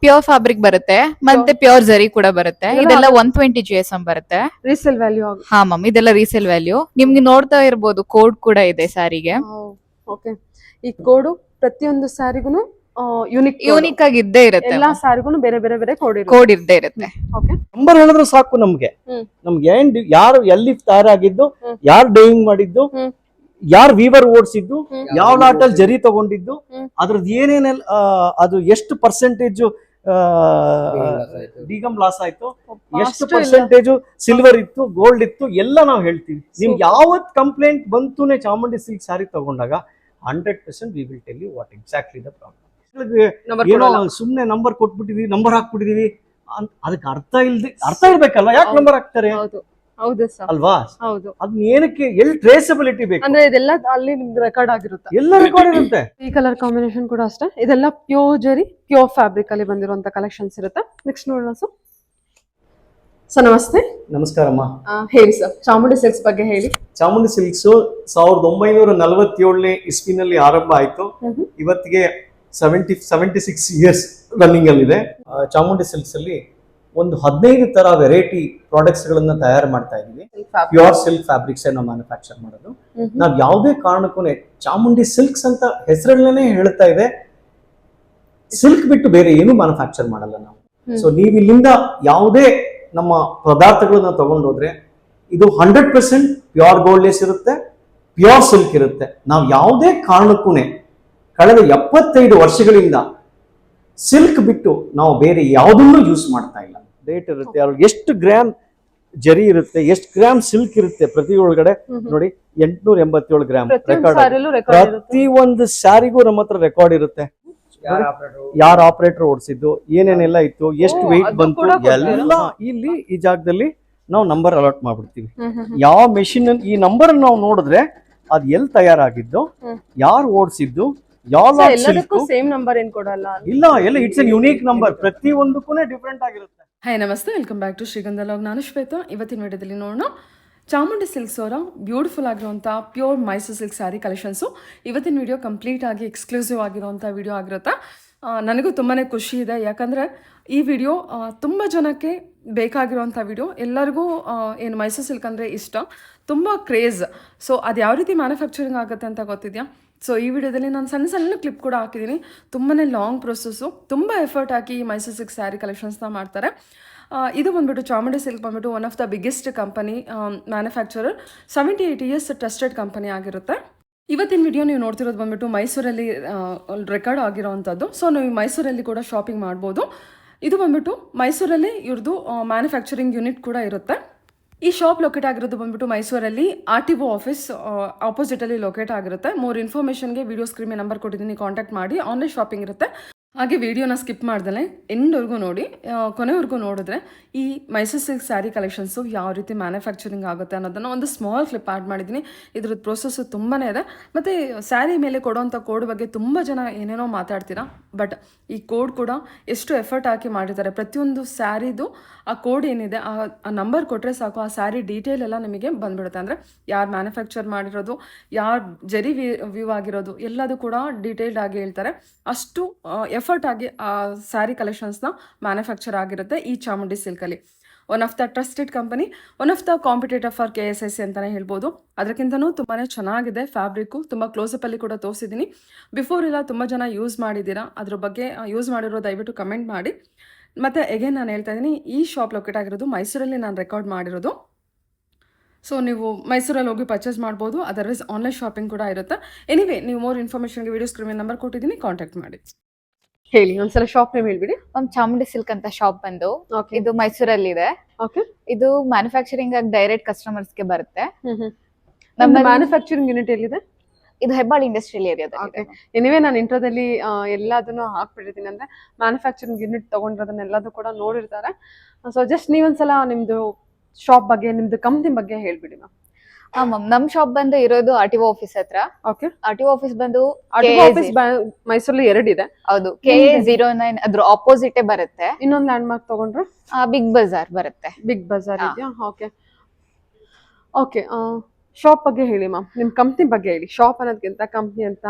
Pure fabric ಬರುತ್ತೆ, ಮತ್ತೆ pure ಜರಿ ಕೂಡ ಬರುತ್ತೆ. ಇದೆಲ್ಲ 120 GSM ಬರುತ್ತೆ. Resale value. ಹಾ ಮ್ಯಾಮ್, ಇದೆಲ್ಲ ರೀಸೇಲ್ ವ್ಯಾಲ್ಯೂ. ನಿಮ್ಗೆ ನೋಡ್ತಾ ಇರ್ಬೋದು ಕೋಡ್ ಕೂಡ ಇದೆ ಸ್ಯಾರಿಗೆ. ಓಕೆ, ಈ ಕೋಡ್ ಪ್ರತಿಯೊಂದು ಸ್ಯಾರಿಗೂ ಯೂನಿಕ್ ಆಗಿ ಇದ್ದೇ ಇರುತ್ತೆ. ಎಲ್ಲಾ ಸ್ಯಾರಿಗೂ ಬೇರೆ ಬೇರೆ ಬೇರೆ ಕೋಡ್ ಇದ್ದೇ ಇರುತ್ತೆ. ನಂಬರ್ ಹೇಳಿದ್ರು ಸಾಕು ನಮ್ಗೆ. ಯಾರು ಎಲ್ಲಿ ತಯಾರಾಗಿದ್ದು, ಯಾರು ಡೈಯಿಂಗ್ ಮಾಡಿದ್ದು, ಯಾರು ವೀವರ್ ಓಡಿಸಿದ್ದು, ಯಾವ ಲಾಟಲ್ಲಿ ಜರಿ ತಗೊಂಡಿದ್ದು, ಅದ್ರದ್ದು ಏನೇನೆಲ್ಲ, ಅದು ಎಷ್ಟು ಪರ್ಸೆಂಟೇಜ್ ಡಿಗಮ್ ಲಾಸ್ ಆಯ್ತು, ಎಷ್ಟು ಪರ್ಸೆಂಟೇಜ್ ಸಿಲ್ವರ್ ಇತ್ತು, ಗೋಲ್ಡ್ ಇತ್ತು, ಎಲ್ಲ ನಾವು ಹೇಳ್ತೀವಿ. ನಿಮ್ಗೆ ಯಾವತ್ ಕಂಪ್ಲೇಂಟ್ ಬಂತುನೆ ಚಾಮುಂಡಿ ಸಿಲ್ಕ್ ಸ್ಯಾರಿ ತಗೊಂಡಾಗ 100% we will tell you what exactly the problem. ಏನೋ ಸುಮ್ನೆ ನಂಬರ್ ಕೊಟ್ಬಿಟ್ಟಿದೀವಿ, ನಂಬರ್ ಹಾಕ್ಬಿಟ್ಟಿದೀವಿ, ಅದಕ್ಕೆ ಅರ್ಥ ಇರ್ಬೇಕಲ್ಲ, ಯಾಕೆ ನಂಬರ್ ಹಾಕ್ತಾರೆ? ಹೌದು ಸರ್, ಅಲ್ವಾ? ಹೌದು. ಅದನ್ನ ಏನಕ್ಕೆ, ಎಲ್ಲಿ ಟ್ರೇಸಬಿಲಿಟಿ ಬೇಕು ಅಂದ್ರೆ ಇದೆಲ್ಲ ಅಲ್ಲಿ ನಿಮ್ದು ರೆಕಾರ್ಡ್ ಆಗಿರುತ್ತೆ, ಎಲ್ಲ ರೆಕಾರ್ಡ್ ಇರುತ್ತೆ. ಈ ಕಲರ್ ಕಾಂಬಿನೇಷನ್ ಕೂಡ ಅಷ್ಟೇ, ಇದೆಲ್ಲ ಪ್ಯೂರ್ ಜರಿ, ಪ್ಯೂರ್ ಫ್ಯಾಬ್ರಿಕ್ ಅಲ್ಲಿ ಬಂದಿರುವಂತ ಕಲೆಕ್ಷನ್ಸ್ ಇರುತ್ತೆ. ನೆಕ್ಸ್ಟ್ ನೋಡೋಣ ಸರ್. ನಮಸ್ತೆ. ನಮಸ್ಕಾರಮ್ಮ. ಹೇಳಿ ಸರ್, ಚಾಮುಂಡಿ ಸಿಲ್ಕ್ಸ್ ಬಗ್ಗೆ ಹೇಳಿ. ಚಾಮುಂಡಿ ಸಿಲ್ಕ್ಸ್ 1947 ಇಸ್ವಿನಲ್ಲಿ ಆರಂಭ ಆಯ್ತು. ಇವತ್ತಿಗೆ 76 ಇಯರ್ಸ್ ರನ್ನಿಂಗ್ ಅಲ್ಲಿ ಇದೆ. ಚಾಮುಂಡಿ ಸಿಲ್ಕ್ಸ್ ಅಲ್ಲಿ ಒಂದು 15 ತರ ವೆರೈಟಿ ಪ್ರಾಡಕ್ಟ್ಸ್ ಗಳನ್ನ ತಯಾರು ಮಾಡ್ತಾ ಇದೀವಿ. ಪ್ಯೂರ್ ಸಿಲ್ಕ್ ಫ್ಯಾಬ್ರಿಕ್ಸ್ ನಾವು ಮ್ಯಾನುಫ್ಯಾಕ್ಚರ್ ಮಾಡೋದು. ನಾವ್ ಯಾವುದೇ ಕಾರಣಕ್ಕೂ ಚಾಮುಂಡಿ ಸಿಲ್ಕ್ಸ್ ಅಂತ ಹೆಸರಲ್ಲೇ ಹೇಳ್ತಾ ಇದೆ, ಸಿಲ್ಕ್ ಬಿಟ್ಟು ಬೇರೆ ಏನು ಮ್ಯಾನುಫ್ಯಾಕ್ಚರ್ ಮಾಡಲ್ಲ ನಾವು. ಸೊ ನೀವು ಇಲ್ಲಿಂದ ಯಾವುದೇ ನಮ್ಮ ಪದಾರ್ಥಗಳನ್ನ ತಗೊಂಡೋದ್ರೆ ಇದು 100% ಪ್ಯೂರ್ ಗೋಲ್ಡ್ಲೆಸ್ ಇರುತ್ತೆ, ಪ್ಯೂರ್ ಸಿಲ್ಕ್ ಇರುತ್ತೆ. ನಾವು ಯಾವುದೇ ಕಾರಣಕ್ಕೂ ಕಳೆದ 75 ವರ್ಷಗಳಿಂದ ಸಿಲ್ಕ್ ಬಿಟ್ಟು ನಾವು ಬೇರೆ ಯಾವುದನ್ನು ಯೂಸ್ ಮಾಡ್ತಾ ಇಲ್ಲ. ರೇಟ್ ಇರುತ್ತೆ, ಎಷ್ಟು ಗ್ರಾಮ್ ಜರಿ ಇರುತ್ತೆ, ಎಷ್ಟು ಗ್ರಾಮ್ ಸಿಲ್ಕ್ ಇರುತ್ತೆ ಪ್ರತಿ ಒಳಗಡೆ ನೋಡಿ, 887 ಗ್ರಾಮ್ ರೆಕಾರ್ಡ್. ಪ್ರತಿ ಒಂದು ಸ್ಯಾರಿಗೂ ನಮ್ಮ ಹತ್ರ ರೆಕಾರ್ಡ್ ಇರುತ್ತೆ. ಯಾರು ಆಪರೇಟರ್ ಓಡಿಸಿದ್ದು, ಏನೇನೆಲ್ಲ ಇತ್ತು, ಎಷ್ಟು ವೆಯ್ಟ್ ಬಂತು, ಎಲ್ಲ ಇಲ್ಲಿ ಈ ಜಾಗದಲ್ಲಿ ನಾವು ನಂಬರ್ ಅಲಾಟ್ ಮಾಡ್ಬಿಡ್ತೀವಿ. ಯಾವ ಮೆಷಿನ್ ಈ ನಂಬರ್ ನಾವು ನೋಡಿದ್ರೆ ಅದು ಎಲ್ಲಿ ತಯಾರಾಗಿದ್ದು, ಯಾರು ಓಡಿಸಿದ್ದು, ಸೇಮ್ ನಂಬರ್ ಏನ್ ಕೊಡಲ್ಲ, ಇಲ್ಲ, ಎಲ್ಲ ಇಟ್ಸ್ ಎ ಯುನೀಕ್ ನಂಬರ್, ಪ್ರತಿ ಒಂದಕ್ಕೂ ಡಿಫ್ರೆಂಟ್ ಆಗಿರುತ್ತೆ. ಹಾಯ್ ನಮಸ್ತೆ, ವೆಲ್ಕಮ್ ಬ್ಯಾಕ್ ಟು ಶ್ರೀಗಂಧ ಲಾಗ್. ನಾನು ಶ್ವೇತಾ. ಇವತ್ತಿನ ವಿಡಿಯೋದಲ್ಲಿ ನೋಡೋಣ ಚಾಮುಂಡಿ ಸಿಲ್ಕ್ಸ್ ಅವರ ಬ್ಯೂಟಿಫುಲ್ ಆಗಿರುವಂಥ pure Mysuru silk sari collections. ಇವತ್ತಿನ ವಿಡಿಯೋ ಕಂಪ್ಲೀಟ್ ಆಗಿ ಎಕ್ಸ್ಕ್ಲೂಸಿವ್ ಆಗಿರುವಂಥ ವಿಡಿಯೋ ಆಗಿರುತ್ತೆ. ನನಗೂ ತುಂಬಾ ಖುಷಿ ಇದೆ, ಯಾಕಂದರೆ ಈ ವಿಡಿಯೋ ತುಂಬ ಜನಕ್ಕೆ ಬೇಕಾಗಿರುವಂಥ ವಿಡಿಯೋ. ಎಲ್ಲರಿಗೂ ಏನು ಮೈಸೂರು ಸಿಲ್ಕ್ ಅಂದರೆ ಇಷ್ಟ, ತುಂಬ ಕ್ರೇಜ್. ಸೊ ಅದು ಯಾವ ರೀತಿ ಮ್ಯಾನುಫ್ಯಾಕ್ಚರಿಂಗ್ ಆಗುತ್ತೆ ಅಂತ ಗೊತ್ತಿದೆಯಾ? ಸೊ ಈ ವಿಡಿಯೋದಲ್ಲಿ ನಾನು ಸಣ್ಣ ಸಣ್ಣ ಕ್ಲಿಪ್ ಕೂಡ ಹಾಕಿದ್ದೀನಿ. ತುಂಬಾ ಲಾಂಗ್ ಪ್ರೊಸೆಸ್ಸು, ತುಂಬ ಎಫರ್ಟ್ ಹಾಕಿ ಈ ಮೈಸೂರು ಸಿಲ್ಕ್ ಸ್ಯಾರಿ ಕಲೆಕ್ಷನ್ಸ್ನ ಮಾಡ್ತಾರೆ. ಇದು ಬಂದ್ಬಿಟ್ಟು ಚಾಮುಂಡಿ ಸಿಲ್ಕ್ ಬಂದ್ಬಿಟ್ಟು one of the biggest company manufacturer, 78 years trusted company ಆಗಿರುತ್ತೆ. ಇವತ್ತಿನ ವಿಡಿಯೋ ನೀವು ನೋಡ್ತಿರೋದು ಬಂದ್ಬಿಟ್ಟು ಮೈಸೂರಲ್ಲಿ ರೆಕಾರ್ಡ್ ಆಗಿರೋವಂಥದ್ದು. ಸೊ ನೀವು ಮೈಸೂರಲ್ಲಿ ಕೂಡ ಶಾಪಿಂಗ್ ಮಾಡ್ಬೋದು. ಇದು ಬಂದ್ಬಿಟ್ಟು ಮೈಸೂರಲ್ಲಿ ಇವ್ರದ್ದು ಮ್ಯಾನುಫ್ಯಾಕ್ಚರಿಂಗ್ ಯೂನಿಟ್ ಕೂಡ ಇರುತ್ತೆ. ಈ ಶಾಪ್ ಲೊಕೇಟ್ ಆಗಿರೋದು ಬಂದ್ಬಿಟ್ಟು ಮೈಸೂರಲ್ಲಿ RTO ಆಫೀಸ್ ಆಪೋಸಿಟಲ್ಲಿ ಲೊಕೇಟ್ ಆಗಿರುತ್ತೆ. ಮೋರ್ ಇನ್ಫಾರ್ಮೇಷನ್ಗೆ ವಿಡಿಯೋ ಸ್ಕ್ರೀನ್ ನಂಬರ್ ಕೊಟ್ಟಿದ್ದೀನಿ, ಕಾಂಟ್ಯಾಕ್ಟ್ ಮಾಡಿ. ಆನ್ಲೈನ್ ಶಾಪಿಂಗ್ ಇರುತ್ತೆ. ಹಾಗೆ ವಿಡಿಯೋನ ಸ್ಕಿಪ್ ಮಾಡ್ದಲೆ ಎಂಡ್ವರೆಗೂ ನೋಡಿ, ಕೊನೆವರೆಗೂ ನೋಡಿದ್ರೆ ಈ ಮೈಸೂರು ಸಿಲ್ಕ್ ಸ್ಯಾರಿ ಕಲೆಕ್ಷನ್ಸು ಯಾವ ರೀತಿ ಮ್ಯಾನುಫ್ಯಾಕ್ಚರಿಂಗ್ ಆಗುತ್ತೆ ಅನ್ನೋದನ್ನು ಒಂದು ಸ್ಮಾಲ್ ಕ್ಲಿಪ್ ಆ್ಯಡ್ ಮಾಡಿದ್ದೀನಿ. ಇದ್ರದ್ದು ಪ್ರೋಸೆಸ್ಸು ತುಂಬಾ ಇದೆ. ಮತ್ತು ಸ್ಯಾರಿ ಮೇಲೆ ಕೊಡೋವಂಥ ಕೋಡ್ ಬಗ್ಗೆ ತುಂಬ ಜನ ಏನೇನೋ ಮಾತಾಡ್ತೀರಾ, ಬಟ್ ಈ ಕೋಡ್ ಕೂಡ ಎಷ್ಟು ಎಫರ್ಟ್ ಹಾಕಿ ಮಾಡಿದ್ದಾರೆ. ಪ್ರತಿಯೊಂದು ಸ್ಯಾರಿದು ಆ ಕೋಡ್ ಏನಿದೆ, ಆ ನಂಬರ್ ಕೊಟ್ಟರೆ ಸಾಕು, ಆ ಸ್ಯಾರಿ ಡೀಟೇಲ್ ಎಲ್ಲ ನಿಮಗೆ ಬಂದ್ಬಿಡುತ್ತೆ. ಅಂದರೆ ಯಾರು ಮ್ಯಾನುಫ್ಯಾಕ್ಚರ್ ಮಾಡಿರೋದು, ಯಾರು ಜರಿ ವ್ಯೂ ಆಗಿರೋದು, ಎಲ್ಲದು ಕೂಡ ಡೀಟೇಲ್ಡ್ ಆಗಿ ಹೇಳ್ತಾರೆ. ಅಷ್ಟು ಎಫರ್ಟ್ ಆಗಿ ಆ ಸ್ಯಾರಿ ಕಲೆಕ್ಷನ್ಸ್ನ ಮ್ಯಾನುಫ್ಯಾಕ್ಚರ್ ಆಗಿರುತ್ತೆ ಈ ಚಾಮುಂಡಿ ಸಿಲ್ಕಲ್ಲಿ. One of the trusted company, one of the competitor for KSIC ಅಂತಲೇ ಹೇಳ್ಬೋದು. ಅದಕ್ಕಿಂತನೂ ತುಂಬಾ ಚೆನ್ನಾಗಿದೆ ಫ್ಯಾಬ್ರಿಕ್ಕು. ತುಂಬ ಕ್ಲೋಸಪ್ಪಲ್ಲಿ ಕೂಡ ತೋರಿಸಿದ್ದೀನಿ. ಬಿಫೋರ್ ಎಲ್ಲ ತುಂಬ ಜನ ಯೂಸ್ ಮಾಡಿದ್ದೀರಾ, ಅದ್ರ ಬಗ್ಗೆ ಯೂಸ್ ಮಾಡಿರೋ ದಯವಿಟ್ಟು ಕಮೆಂಟ್ ಮಾಡಿ. ಮತ್ತು ಎಗೇನ್ ನಾನು ಹೇಳ್ತಾ ಇದ್ದೀನಿ, ಈ ಶಾಪ್ ಲೊಕೇಟ್ ಆಗಿರೋದು ಮೈಸೂರಲ್ಲಿ ನಾನು ರೆಕಾರ್ಡ್ ಮಾಡಿರೋದು. ಸೊ ನೀವು ಮೈಸೂರಲ್ಲಿ ಹೋಗಿ ಪರ್ಚೇಸ್ ಮಾಡ್ಬೋದು, ಅದರ್ವೈಸ್ ಆನ್ಲೈನ್ ಶಾಪಿಂಗ್ ಕೂಡ ಇರುತ್ತೆ. ಎನಿವೇ, ನೀವು ಮೋರ್ ಇನ್ಫಾರ್ಮೇಷನ್ಗೆ ವಿಡಿಯೋ ಸ್ಕ್ರೀನ್ ನಂಬರ್ ಕೊಟ್ಟಿದ್ದೀನಿ, ಕಾಂಟ್ಯಾಕ್ಟ್ ಮಾಡಿ. ಹೇಳಿ, ಒಂದ್ಸಲ ಶಾಪ್ ನೇಮ್ ಹೇಳ್ಬಿಡಿ. ಚಾಮುಂಡಿ ಸಿಲ್ಕ್ ಅಂತ ಶಾಪ್ ಬಂದು ಇದು ಮೈಸೂರಲ್ಲಿ ಇದೆ. ಇದು ಮ್ಯಾನುಫ್ಯಾಕ್ಚರಿಂಗ್ ಆಗಿ ಡೈರೆಕ್ಟ್ ಕಸ್ಟಮರ್ಸ್ಗೆ ಬರುತ್ತೆ. ನಮ್ಮ ಮ್ಯಾನುಫ್ಯಾಕ್ಚರಿಂಗ್ ಯೂನಿಟ್ ಎಲ್ಲಿದೆ? ಇದು ಹೆಬ್ಬಾಳು ಇಂಡಸ್ಟ್ರಿಯಲ್ ಏರಿಯಾದಲ್ಲಿ. ಎನಿವೇ, ನಾನು ಇಂಟ್ರೋದಲ್ಲಿ ಎಲ್ಲದನ್ನು ಹಾಕ್ಬಿಟ್ಟಿರ್ತೀನಿ. ಅಂದ್ರೆ ಮ್ಯಾನುಫ್ಯಾಕ್ಚರಿಂಗ್ ಯೂನಿಟ್ ತಗೊಂಡಿರೋದನ್ನೆಲ್ಲದೂ ಕೂಡ ನೋಡಿರ್ತಾರೆ. ಸೊ ಜಸ್ಟ್ ನೀವೊಂದ್ಸಲ ನಿಮ್ದು ಶಾಪ್ ಬಗ್ಗೆ, ನಿಮ್ದು ಕಂಪ್ನಿ ಬಗ್ಗೆ ಹೇಳ್ಬಿಡಿ ಮ್ಯಾಮ್. ಮ್ಯಾಮ್, ನಮ್ ಶಾಪ್ ಬಂದು ಇರೋದು RTO ಆಫೀಸ್ ಹತ್ರ. RTO ಆಫೀಸ್ ಬಂದು ಮೈಸೂರಲ್ಲಿ 2 ಇದೆ. ಹೌದು, KA09 ಅದ್ರ ಆಪೋಸಿಟ್ ಬರುತ್ತೆ. ಇನ್ನೊಂದು ಲ್ಯಾಂಡ್ ಮಾರ್ಕ್ ತಗೊಂಡ್ರೆ ಬಿಗ್ ಬಜಾರ್ ಬರುತ್ತೆ. ಬಿಗ್ ಬಜಾರ್ ಇದೆಯಾ? ಓಕೆ. ಶಾಪ್ ಬಗ್ಗೆ ಹೇಳಿ ಮ್ಯಾಮ್, ನಿಮ್ ಕಂಪ್ನಿ ಬಗ್ಗೆ ಹೇಳಿ. ಶಾಪ್ ಅನ್ನೋದಕ್ಕಿಂತ ಕಂಪ್ನಿ ಅಂತ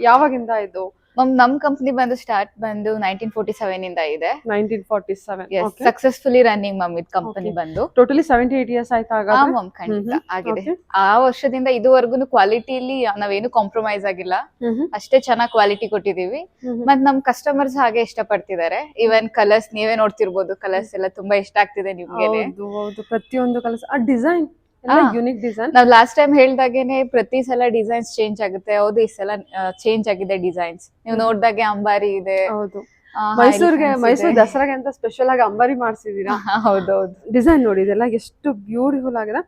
ಯಾವಾಗಿಂದ ಇದು ಮ್ಯಾಮ್ ನಮ್ ಕಂಪ್ನಿ ಬಂದು ಸ್ಟಾರ್ಟ್ ಬಂದು 1947 ಇಂದ ಇದೆ. 1947. ಸಕ್ಸಸ್ಫುಲಿ ರನ್ನಿಂಗ್ ಮ್ಯಾಮ್ ಇದು ಕಂಪನಿ ಬಂದು. ಟೋಟಲಿ 78 years ಆಯ್ತಾ ಹಾ ಹಾಗಾದ್ರೆ? ಮ್ಯಾಮ್ ಖಂಡಿತ ಆಗಿದೆ. ಆ ವರ್ಷದಿಂದ ಇದುವರೆಗೂ ಕ್ವಾಲಿಟಿಲಿ ನಾವೇನು ಕಾಂಪ್ರಮೈಸ್ ಆಗಿಲ್ಲ, ಅಷ್ಟೇ ಚೆನ್ನಾಗಿ ಕ್ವಾಲಿಟಿ ಕೊಟ್ಟಿದೀವಿ. ಮತ್ ನಮ್ ಕಸ್ಟಮರ್ಸ್ ಹಾಗೆ ಇಷ್ಟ ಪಡ್ತಿದ್ದಾರೆ. ಇವನ್ ಕಲರ್ಸ್ ನೀವೇ ನೋಡ್ತಿರ್ಬೋದು, ಕಲರ್ಸ್ ಎಲ್ಲ ತುಂಬಾ ಇಷ್ಟ ಆಗ್ತಿದೆ ನಿಮ್ಗೆ. ಹೌದು, ಪ್ರತಿಯೊಂದು ಕಲರ್ಸ್, ಆ ಡಿಸೈನ್ ಯುನಿಕ್ ಡಿಸೈನ್. ನಾವ್ ಲಾಸ್ಟ್ ಟೈಮ್ ಹೇಳ್ದಾಗೇನೆ ಪ್ರತಿ ಸಲ ಡಿಸೈನ್ಸ್ ಚೇಂಜ್ ಆಗುತ್ತೆ. ಹೌದು, ಈ ಸಲ ಚೇಂಜ್ ಆಗಿದೆ ಡಿಸೈನ್ಸ್. ನೀವು ನೋಡ್ದಾಗೆ ಅಂಬಾರಿ ಇದೆ. ಹೌದು, ಮೈಸೂರು ದಸರಾಗೆ ಅಂತ ಸ್ಪೆಷಲ್ ಆಗಿ ಅಂಬಾರಿ ಮಾಡ್ಸಿದೀರಾ. ಹೌದೌದು, ಡಿಸೈನ್ ನೋಡಿ ಇದೆಲ್ಲ ಎಷ್ಟು ಬ್ಯೂಟಿಫುಲ್ ಆಗಿದೆ.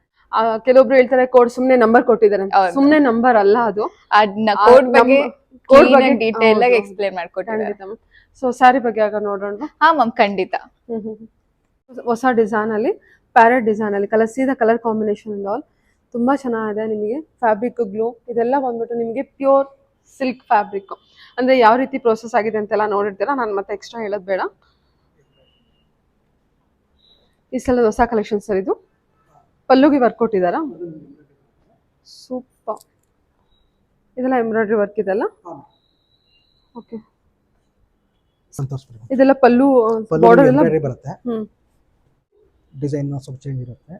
ಕೆಲವೊಬ್ರು ಹೇಳ್ತಾರೆ ಕೋಡ್ ಸುಮ್ನೆ ನಂಬರ್ ಕೊಟ್ಟಿದ್ದಾರೆ, ಸುಮ್ನೆ ನಂಬರ್ ಅಲ್ಲ ಅದು. ಕೋಡ್ ಬಗ್ಗೆ ಡೀಟೇಲ್ ಆಗಿ ಎಕ್ಸ್ಪ್ಲೇನ್ ಮಾಡ್ಕೊಟ್ಟಿದ್ದಾರೆ. ಸೊ ಸ್ಯಾರಿ ಬಗ್ಗೆ ಆಗ ನೋಡೋಣ. ಹಾ ಮ್ಯಾಮ್ ಖಂಡಿತ. ಹೊಸ ಡಿಸೈನ್ ಅಲ್ಲಿ, ಪ್ಯಾರೆಟ್ ಡಿಸೈನ್ ಅಲ್ಲಿ ಸೀದಾ ಕಲರ್ ಕಾಂಬಿನೇಷನ್ ಆಲ್ ತುಂಬಾ ಚೆನ್ನಾಗಿದೆ. ನಿಮಗೆ ಫ್ಯಾಬ್ರಿಕ್ ಗ್ಲೋ ಇದೆಲ್ಲ ಬಂದ್ಬಿಟ್ಟು ನಿಮಗೆ ಪ್ಯೂರ್ ಸಿಲ್ಕ್ ಫ್ಯಾಬ್ರಿಕ್. ಅಂದ್ರೆ ಯಾವ ರೀತಿ ಪ್ರೋಸೆಸ್ ಆಗಿದೆ ಅಂತೆಲ್ಲ ನೋಡಿರ್ತೀರಾ, ನಾನು ಮತ್ತೆ ಎಕ್ಸ್ಟ್ರಾ ಹೇಳೋದು ಬೇಡ. ಈ ಸಲ ಹೊಸ ಕಲೆಕ್ಷನ್ ಸರ್. ಇದು ಪಲ್ಲುಗೆ ವರ್ಕ್ ಕೊಟ್ಟಿದ್ದಾರಾ? ಸೂಪರ್. ಇದೆಲ್ಲ ಎಂಬ್ರಾಯ್ಡ್ರಿ ವರ್ಕ್ ಇದೆಲ್ಲ. ಓಕೆ, ಇದೆಲ್ಲ ಪಲ್ಲು ಬಾರ್ಡರ್ ಎಲ್ಲ ಬರುತ್ತೆ. ಡಿಸೈನ್ ಸ್ವಲ್ಪ ಚೇಂಜ್ ಇರುತ್ತೆ.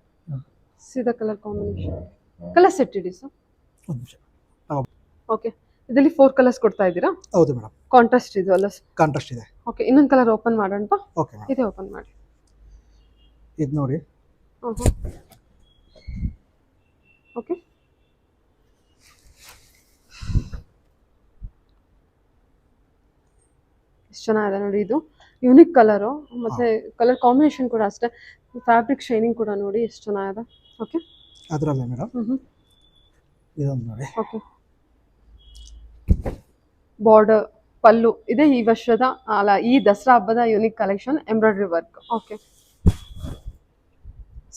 ಸೀದಾ ಕಲರ್ ಕಾಂಬಿನೇಷನ್. ಕಲರ್ ಸೆಟ್ ಇಡಿ ಸರ್. ಒಂದು ನಿಮಿಷ. ಓಕೆ, ಇದರಲ್ಲಿ 4 ಕಲರ್ಸ್ ಕೊಡ್ತಾ ಇದ್ದೀರಾ? ಹೌದು ಮೇಡಮ್. ಕಾಂಟ್ರಾಸ್ಟ್ ಇದು ಅಲ್ಲ? ಕಾಂಟ್ರಾಸ್ಟ್ ಇದೆ. ಓಕೆ, ಇನ್ನೊಂದು ಕಲರ್ ಓಪನ್ ಮಾಡೋಣ. ಓಕೆ, ಇದೆ ಓಪನ್ ಮಾಡಿ. ಇದು ನೋಡಿ. ಓಕೆ, ಎಷ್ಟು ಚೆನ್ನಾಗಿದೆ ನೋಡಿ. ಇದು ಯುನಿಕ್ ಕಲರು, ಮತ್ತೆ ಕಲರ್ ಕಾಂಬಿನೇಷನ್ ಕೂಡ ಅಷ್ಟೇ. ಫ್ಯಾಬ್ರಿಕ್ ಶೈನಿಂಗ್ ಕೂಡ ನೋಡಿ ಎಷ್ಟು ಚೆನ್ನಾಗಿದೆ. ಓಕೆ, ಅದರಲ್ಲೇ ಮೇಡಮ್ ಇದೊಂದು ನೋಡಿ. ಓಕೆ, ಬಾರ್ಡರ್ ಪಲ್ಲು ಇದೆ. ಈ ವರ್ಷದ ಅಲ್ಲ, ಈ ದಸರಾ ಹಬ್ಬದ unique collection embroidery work. Okay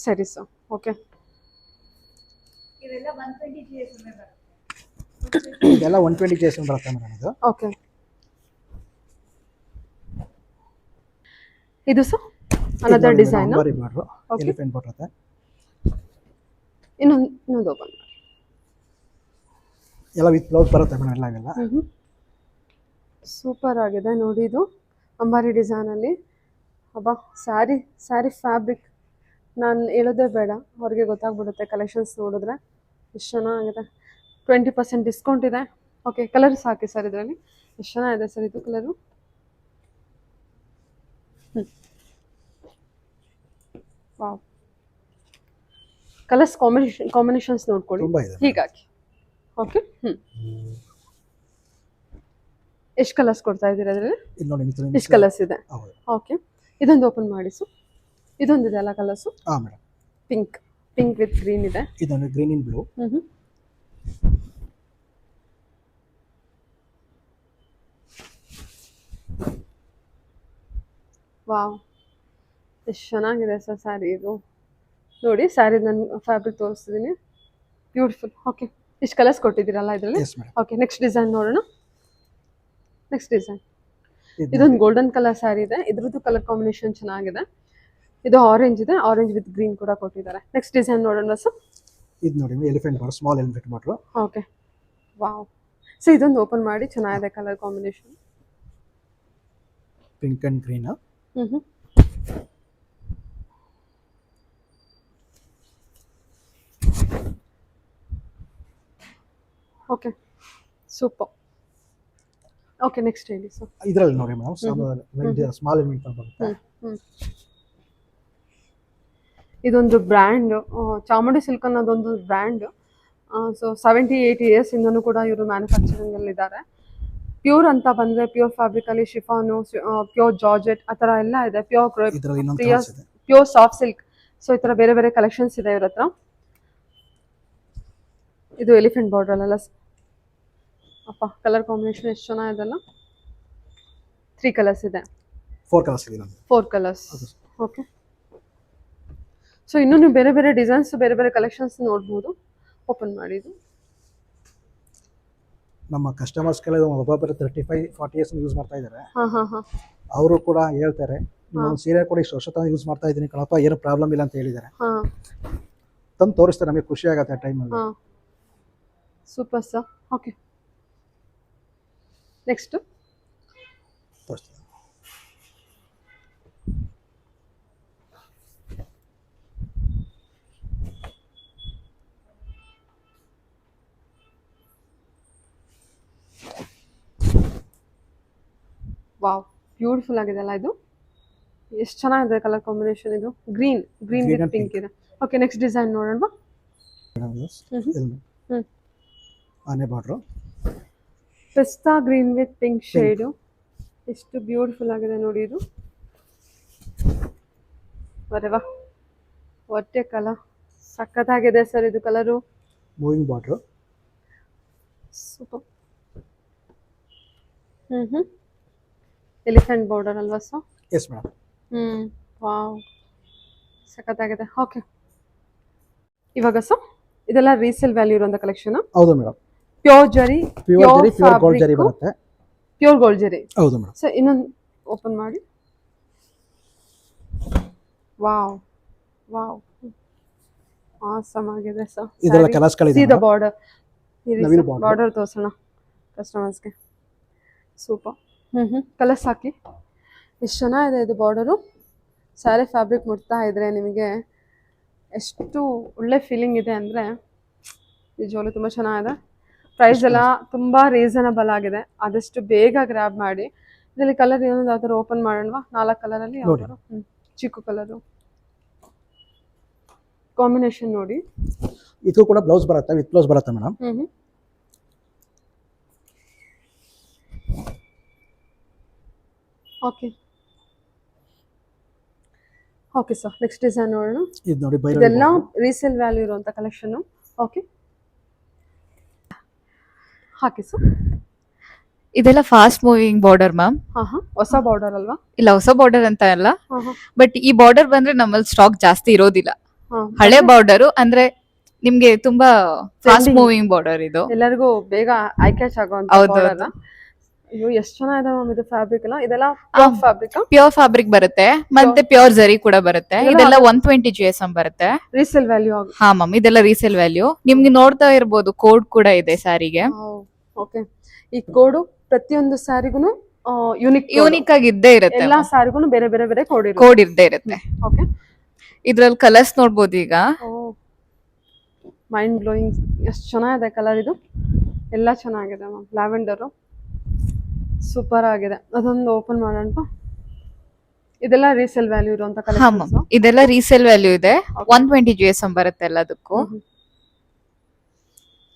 ಸರಿ ಸರ್. ಓಕೆ, ಇದೆಲ್ಲ 120 GSM ಬರುತ್ತೆ ಮೇಡಮ್ ಇದು. ಓಕೆ, ಇದು ಸರ್ ಅನದರ್ ಡಿಸೈನ್. ಎಲಿಫೆಂಟ್ ಬರುತ್ತೆ. ಇನ್ನೊಂದು ಓಪನ್ ಮಾಡಿ. ಎಲ್ಲ ವಿತ್ ಬ್ಲೌಸ್ ಬರುತ್ತೆ ಮೇಡಮ್. ಎಲ್ಲ ಸೂಪರ್ ಆಗಿದೆ ನೋಡಿ. ಇದು ಅಂಬಾರಿ ಡಿಸೈನ್ ಅಲ್ಲಿ. ಅಬ್ಬಾ, ಸ್ಯಾರಿ ಫ್ಯಾಬ್ರಿಕ್ ನಾನು ಹೇಳೋದೇ ಬೇಡ, ಅವ್ರಿಗೆ ಗೊತ್ತಾಗ್ಬಿಡುತ್ತೆ ಕಲೆಕ್ಷನ್ಸ್ ನೋಡಿದ್ರೆ. ಎಷ್ಟು ಚೆನ್ನಾಗಿದೆ. 20% ಡಿಸ್ಕೌಂಟ್ ಇದೆ. ಓಕೆ, ಕಲರ್ಸ್ ಹಾಕಿ ಸರ್ ಇದರಲ್ಲಿ. ಎಷ್ಟು ಚೆನ್ನಾಗಿದೆ ಸರ್ ಇದು ಕಲರು. ವಾವ್, ಕಲರ್ಸ್ ಕಾಂಬಿನೇಷನ್ಸ್ ನೋಡ್ಕೊಳ್ಳಿ ಹೀಗಾಗಿ. ಓಕೆ, ಎಷ್ಟು ಕಲರ್ಸ್ ಕೊಡ್ತಾ ಇದ್ದೀರಾ ಅದರಲ್ಲಿ? ಎಷ್ಟು ಕಲರ್ಸ್ ಇದೆ? ಓಕೆ, ಇದೊಂದು ಓಪನ್ ಮಾಡಿ ಸರ್. ಇದೊಂದಿದೆ ಅಲ್ಲ ಕಲರ್ಸು? ಪಿಂಕ್ ವಿತ್ ಗ್ರೀನ್ ಇದೆ. ಇದೊಂದು ಗ್ರೀನ್ ಇನ್ ಬ್ಲೂ. ವಾವ್, ಎಷ್ಟು ಚೆನ್ನಾಗಿದೆ ಸರ್ ಸ್ಯಾರಿ ಇದು ನೋಡಿ. ಸ್ಯಾರಿ ನಾನು ಫ್ಯಾಬ್ರಿಕ್ ತೋರಿಸ್ತಿದ್ದೀನಿ, ಬ್ಯೂಟಿಫುಲ್. ಓಕೆ, ಇಷ್ಟು ಕಲರ್ಸ್ ಕೊಟ್ಟಿದ್ದೀರಲ್ಲ ಇದರಲ್ಲಿ? ಓಕೆ, ನೆಕ್ಸ್ಟ್ ಡಿಸೈನ್ ನೋಡೋಣ. ನೆಕ್ಸ್ಟ್ ಡಿಸೈನ್ ಇದೊಂದು ಗೋಲ್ಡನ್ ಕಲರ್ ಸ್ಯಾರಿ ಇದೆ. ಇದ್ರದ್ದು ಕಲರ್ ಕಾಂಬಿನೇಷನ್ ಚೆನ್ನಾಗಿದೆ. ಇದು ಆರೆಂಜ್ ಇದೆ, ಆರೆಂಜ್ ವಿತ್ ಗ್ರೀನ್ ಕೂಡ ಕೊಟ್ಟಿದ್ದಾರೆ. ನೆಕ್ಸ್ಟ್ ಡಿಸೈನ್ ನೋಡೋಣ ಸರ್. ಇದು ನೋಡಿ, elephant border, small elephant border. Okay, wow. So ಇದೊಂದು ಓಪನ್ ಮಾಡಿ, ಚೆನ್ನಾಗಿದೆ colour combination. Pink and green. Okay, super. Okay, next ಹೇಳಿ ಸರ್. ಇದರಲ್ಲಿ ನೋಡಿ ಮೇಡಮ್, ಸ್ಮಾಲ್ ಎಲಿಫೆಂಟ್ ಬರುತ್ತೆ. ಇದೊಂದು ಬ್ರ್ಯಾಂಡ್, ಚಾಮುಂಡಿ ಸಿಲ್ಕ್ ಅನ್ನೋದೊಂದು ಬ್ರ್ಯಾಂಡ್. ಸೊ 78 years ಇಂದನೂ ಕೂಡ ಇವರು ಮ್ಯಾನುಫ್ಯಾಕ್ಚರಿಂಗ್ ಅಲ್ಲಿ ಇದ್ದಾರೆ. ಪ್ಯೂರ್ ಅಂತ ಬಂದ್ರೆ ಪ್ಯೂರ್ ಫ್ಯಾಬ್ರಿಕ್ ಅಲ್ಲಿ ಶಿಫಾನು, ಪ್ಯೂರ್ ಜಾರ್ಜೆಟ್ ಆ ಥರ ಎಲ್ಲ ಇದೆ. Pure soft silk. ಸೊ ಈ ಥರ ಬೇರೆ ಬೇರೆ ಕಲೆಕ್ಷನ್ಸ್ ಇದೆ ಇವ್ರ ಹತ್ರ. ಇದು ಎಲಿಫೆಂಟ್ ಬಾರ್ಡರ್ ಅಲ್ಲ ಅಪ್ಪ, ಕಲರ್ ಕಾಂಬಿನೇಷನ್ ಎಷ್ಟು ಚೆನ್ನಾಗಿದೆಲ್ಲ. 3 ಕಲರ್ಸ್ ಇದೆ. 4 ಕಲರ್ಸ್. ಓಕೆ, ಸೊ ಇನ್ನೂ ನೀವು ಬೇರೆ ಬೇರೆ ಡಿಸೈನ್ಸ್, ಬೇರೆ ಬೇರೆ ಕಲೆಕ್ಷನ್ಸ್ ನೋಡ್ಬೋದು. ಓಪನ್ ಮಾಡಿದ್ದು ನಮ್ಮ ಕಸ್ಟಮರ್ಸ್ ಒಬ್ಬೊಬ್ಬರು 35-40 years ಯೂಸ್ ಮಾಡ್ತಾ ಇದ್ದಾರೆ. ಅವರು ಕೂಡ ಹೇಳ್ತಾರೆ, ಸೀರೆ ಕೂಡ ಇಷ್ಟು ವರ್ಷ ತನಕ ಯೂಸ್ ಮಾಡ್ತಾ ಇದ್ದೀನಿ ಕಣಪ್ಪ, ಏನು ಪ್ರಾಬ್ಲಮ್ ಇಲ್ಲ ಅಂತ ಹೇಳಿದ್ದಾರೆ. ತಂದು ತೋರಿಸ್ತಾರೆ, ನಮಗೆ ಖುಷಿ ಆಗುತ್ತೆ ಆ ಟೈಮಲ್ಲಿ. Super sir. ಓಕೆ, ನೆಕ್ಸ್ಟ್ ತೋರಿಸ್ತೀನಿ. ವಾವ್, ಬ್ಯೂಟಿಫುಲ್ ಆಗಿದೆ ಅಲ್ಲ ಇದು. ಎಷ್ಟು ಚೆನ್ನಾಗಿದೆ ಕಲರ್ ಕಾಂಬಿನೇಷನ್ ಇದು. Green Green with and pink ಇದೆ. ಓಕೆ, ನೆಕ್ಸ್ಟ್ ಡಿಸೈನ್ ನೋಡೋಣ. ಆನೆ ಬಾರ್ಡ್ರು. ಪಿಸ್ತಾ ಗ್ರೀನ್ ವಿತ್ ಪಿಂಕ್ ಶೇಡು. ಎಷ್ಟು ಬ್ಯೂಟಿಫುಲ್ ಆಗಿದೆ ನೋಡಿ ಇದು. ಬರೆವಾ ಹೊಟ್ಟೆ ಕಲರ್ ಸಖತ್ತಾಗಿದೆ ಸರ್ ಇದು colour. Moving border. Super. Elephant border ಅಲ್ವಾ ಸೊ? Yes madam. ವಾವ್, ಸಖತ್ತಾಗಿದೆ. ಓಕೆ, ಇವಾಗ ಸೊ ಇದೆಲ್ಲ ರೀಸೇಲ್ ವ್ಯಾಲ್ಯೂ ಇರುವಂತ ಕಲೆಕ್ಷನ್. ಹೌದು ಮೇಡಮ್. ಪ್ಯೂರ್ ಜರಿ, ಪ್ಯೂರ್ ಗೋಲ್ಡ್ ಜರಿ ಬರುತ್ತೆ. ಪ್ಯೂರ್ ಗೋಲ್ಡ್ ಜರಿ. ಹೌದು ಮೇಡಮ್. ಸೊ ಇನ್ನೊಂದು ಓಪನ್ ಮಾಡಿ. ವಾವ್ ವಾವ್, ಆಸಮ್ ಆಗಿದೆ ಸರ್. ಇದೆಲ್ಲ ಕಲರ್ಸ್ಗಳಿದೆ ಸೀದಾ ಮೇಡಮ್. ಬಾರ್ಡರ್, ನವಿಲು border. ಬಾರ್ಡರ್ ತೋರ್ಸೋಣ ಕಸ್ಟಮರ್ಸ್ಗೆ. ಸೂಪರ್. ಕಲರ್ಸ್ ಹಾಕಿ. ಎಷ್ಟು ಚೆನ್ನಾಗಿದೆ ಇದು ಬಾರ್ಡರು. ಸ್ಯಾರಿ ಫ್ಯಾಬ್ರಿಕ್ ಮುಟ್ತಾ ಇದ್ರೆ ನಿಮಗೆ ಎಷ್ಟು ಒಳ್ಳೆ ಫೀಲಿಂಗ್ ಇದೆ ಅಂದರೆ ನಿಜವಾಗ್ಲೂ ತುಂಬ ಚೆನ್ನಾಗಿದೆ. ಪ್ರೈಸ್ ಎಲ್ಲ ತುಂಬ ರೀಸನಬಲ್ ಆಗಿದೆ. ಆದಷ್ಟು ಬೇಗ ಗ್ರ್ಯಾಬ್ ಮಾಡಿ. ಇದರಲ್ಲಿ ಕಲರ್ ಏನೋ ಯಾವ ಥರ ಓಪನ್ ಮಾಡೋಣವಾ? 4 ಕಲರಲ್ಲಿ ಯಾವ ಥರ? ಚಿಕ್ಕು ಕಲರು ಕಾಂಬಿನೇಷನ್ ನೋಡಿ. ಇದು ಕೂಡ ಬ್ಲೌಸ್ ಬರುತ್ತೆ, ವಿತ್ ಬ್ಲೌಸ್ ಬರುತ್ತೆ madam. Okay okay sir, next design ನೋಡೋಣ. ಇದು ನೋಡಿ ಇದೆಲ್ಲ ರೀಸೇಲ್ ವ್ಯಾಲ್ಯೂ ಇರುವಂತ ಕಲೆಕ್ಷನ್. ಓಕೆ, ಹಾಕಿ ಸರ್. ಇದೆಲ್ಲ ಫಾಸ್ಟ್ ಮೂವಿಂಗ್ ಬಾರ್ಡರ್ ಮ್ಯಾಮ್. ಹೊಸ ಬಾರ್ಡರ್ ಅಲ್ವಾ? ಇಲ್ಲ, ಹೊಸ ಬಾರ್ಡರ್ ಅಂತ ಅಲ್ಲ, ಬಟ್ ಈ ಬಾರ್ಡರ್ ಬಂದ್ರೆ ನಮ್ಮಲ್ಲಿ ಸ್ಟಾಕ್ ಜಾಸ್ತಿ ಇರೋದಿಲ್ಲ. ಹಳೆ ಬಾರ್ಡರ್ ಅಂದ್ರೆ ನಿಮ್ಗೆ ತುಂಬಾ ಫಾಸ್ಟ್ ಮೂವಿಂಗ್ ಬಾರ್ಡರ್ ಇದು. ಎಲ್ಲರಿಗೂ ಬೇಗ ಐ ಕ್ಯಾಚ್ ಆಗುವಂತ ಬಾರ್ಡರ್. ಅಯ್ಯೋ, ಎಷ್ಟು ಚೆನ್ನಾಗಿದೆ ಮ್ಯಾಮ್ ಇದು ಫ್ಯಾಬ್ರಿಕ್ ಎಲ್ಲ. ಇದೆಲ್ಲ ಫ್ಯಾಬ್ರಿಕ್, ಪ್ಯೂರ್ ಫ್ಯಾಬ್ರಿಕ್ ಬರುತ್ತೆ, ಮತ್ತೆ ಪ್ಯೂರ್ ಜರಿ ಕೂಡ ಬರುತ್ತೆ. ಇದೆಲ್ಲ 120 GSM ಬರುತ್ತೆ. Resale value. ಹಾ ಮ್ಯಾಮ್, ಇದೆಲ್ಲ ರೀಸೇಲ್ ವ್ಯಾಲ್ಯೂ. ನಿಮ್ಗೆ ನೋಡ್ತಾ ಇರ್ಬೋದು ಕೋಡ್ ಕೂಡ ಇದೆ ಸ್ಯಾರಿಗೆ. ಓಕೆ, ಈ ಕೋಡು ಪ್ರತಿಯೊಂದು ಸ್ಯಾರಿಗೂ ಯೂನಿಕ್ ಆಗಿ ಇದ್ದೇ ಇರುತ್ತೆ. ಎಲ್ಲಾ ಸ್ಯಾರಿಗೂ ಬೇರೆ ಬೇರೆ ಬೇರೆ ಕೋಡ್ ಇದ್ದೇ ಇರುತ್ತೆ. ಓಕೆ, ಇದ್ರಲ್ಲಿ ಕಲರ್ಸ್ ನೋಡ್ಬೋದು ಈಗ. ಮೈಂಡ್ ಬ್ಲೋಯಿಂಗ್, ಎಷ್ಟು ಚೆನ್ನಾಗಿದೆ ಕಲರ್ ಇದು. ಎಲ್ಲ ಚೆನ್ನಾಗಿದೆ ಮ್ಯಾಮ್. ಲ್ಯಾವೆಂಡರು ಸೂಪರ್ ಆಗಿದೆ. ಅದೊಂದು ಓಪನ್ ಮಾಡೋಣ. ಇದೆಲ್ಲ ರೀಸೇಲ್ ವ್ಯಾಲ್ಯೂ ಇರುವಂತ ಹಾ ಮ್ಯಾಮ್, ಇದೆಲ್ಲ ರೀಸೇಲ್ ವ್ಯಾಲ್ಯೂ ಇದೆ. 120 GSM ಬರುತ್ತೆ ಎಲ್ಲದಕ್ಕೂ.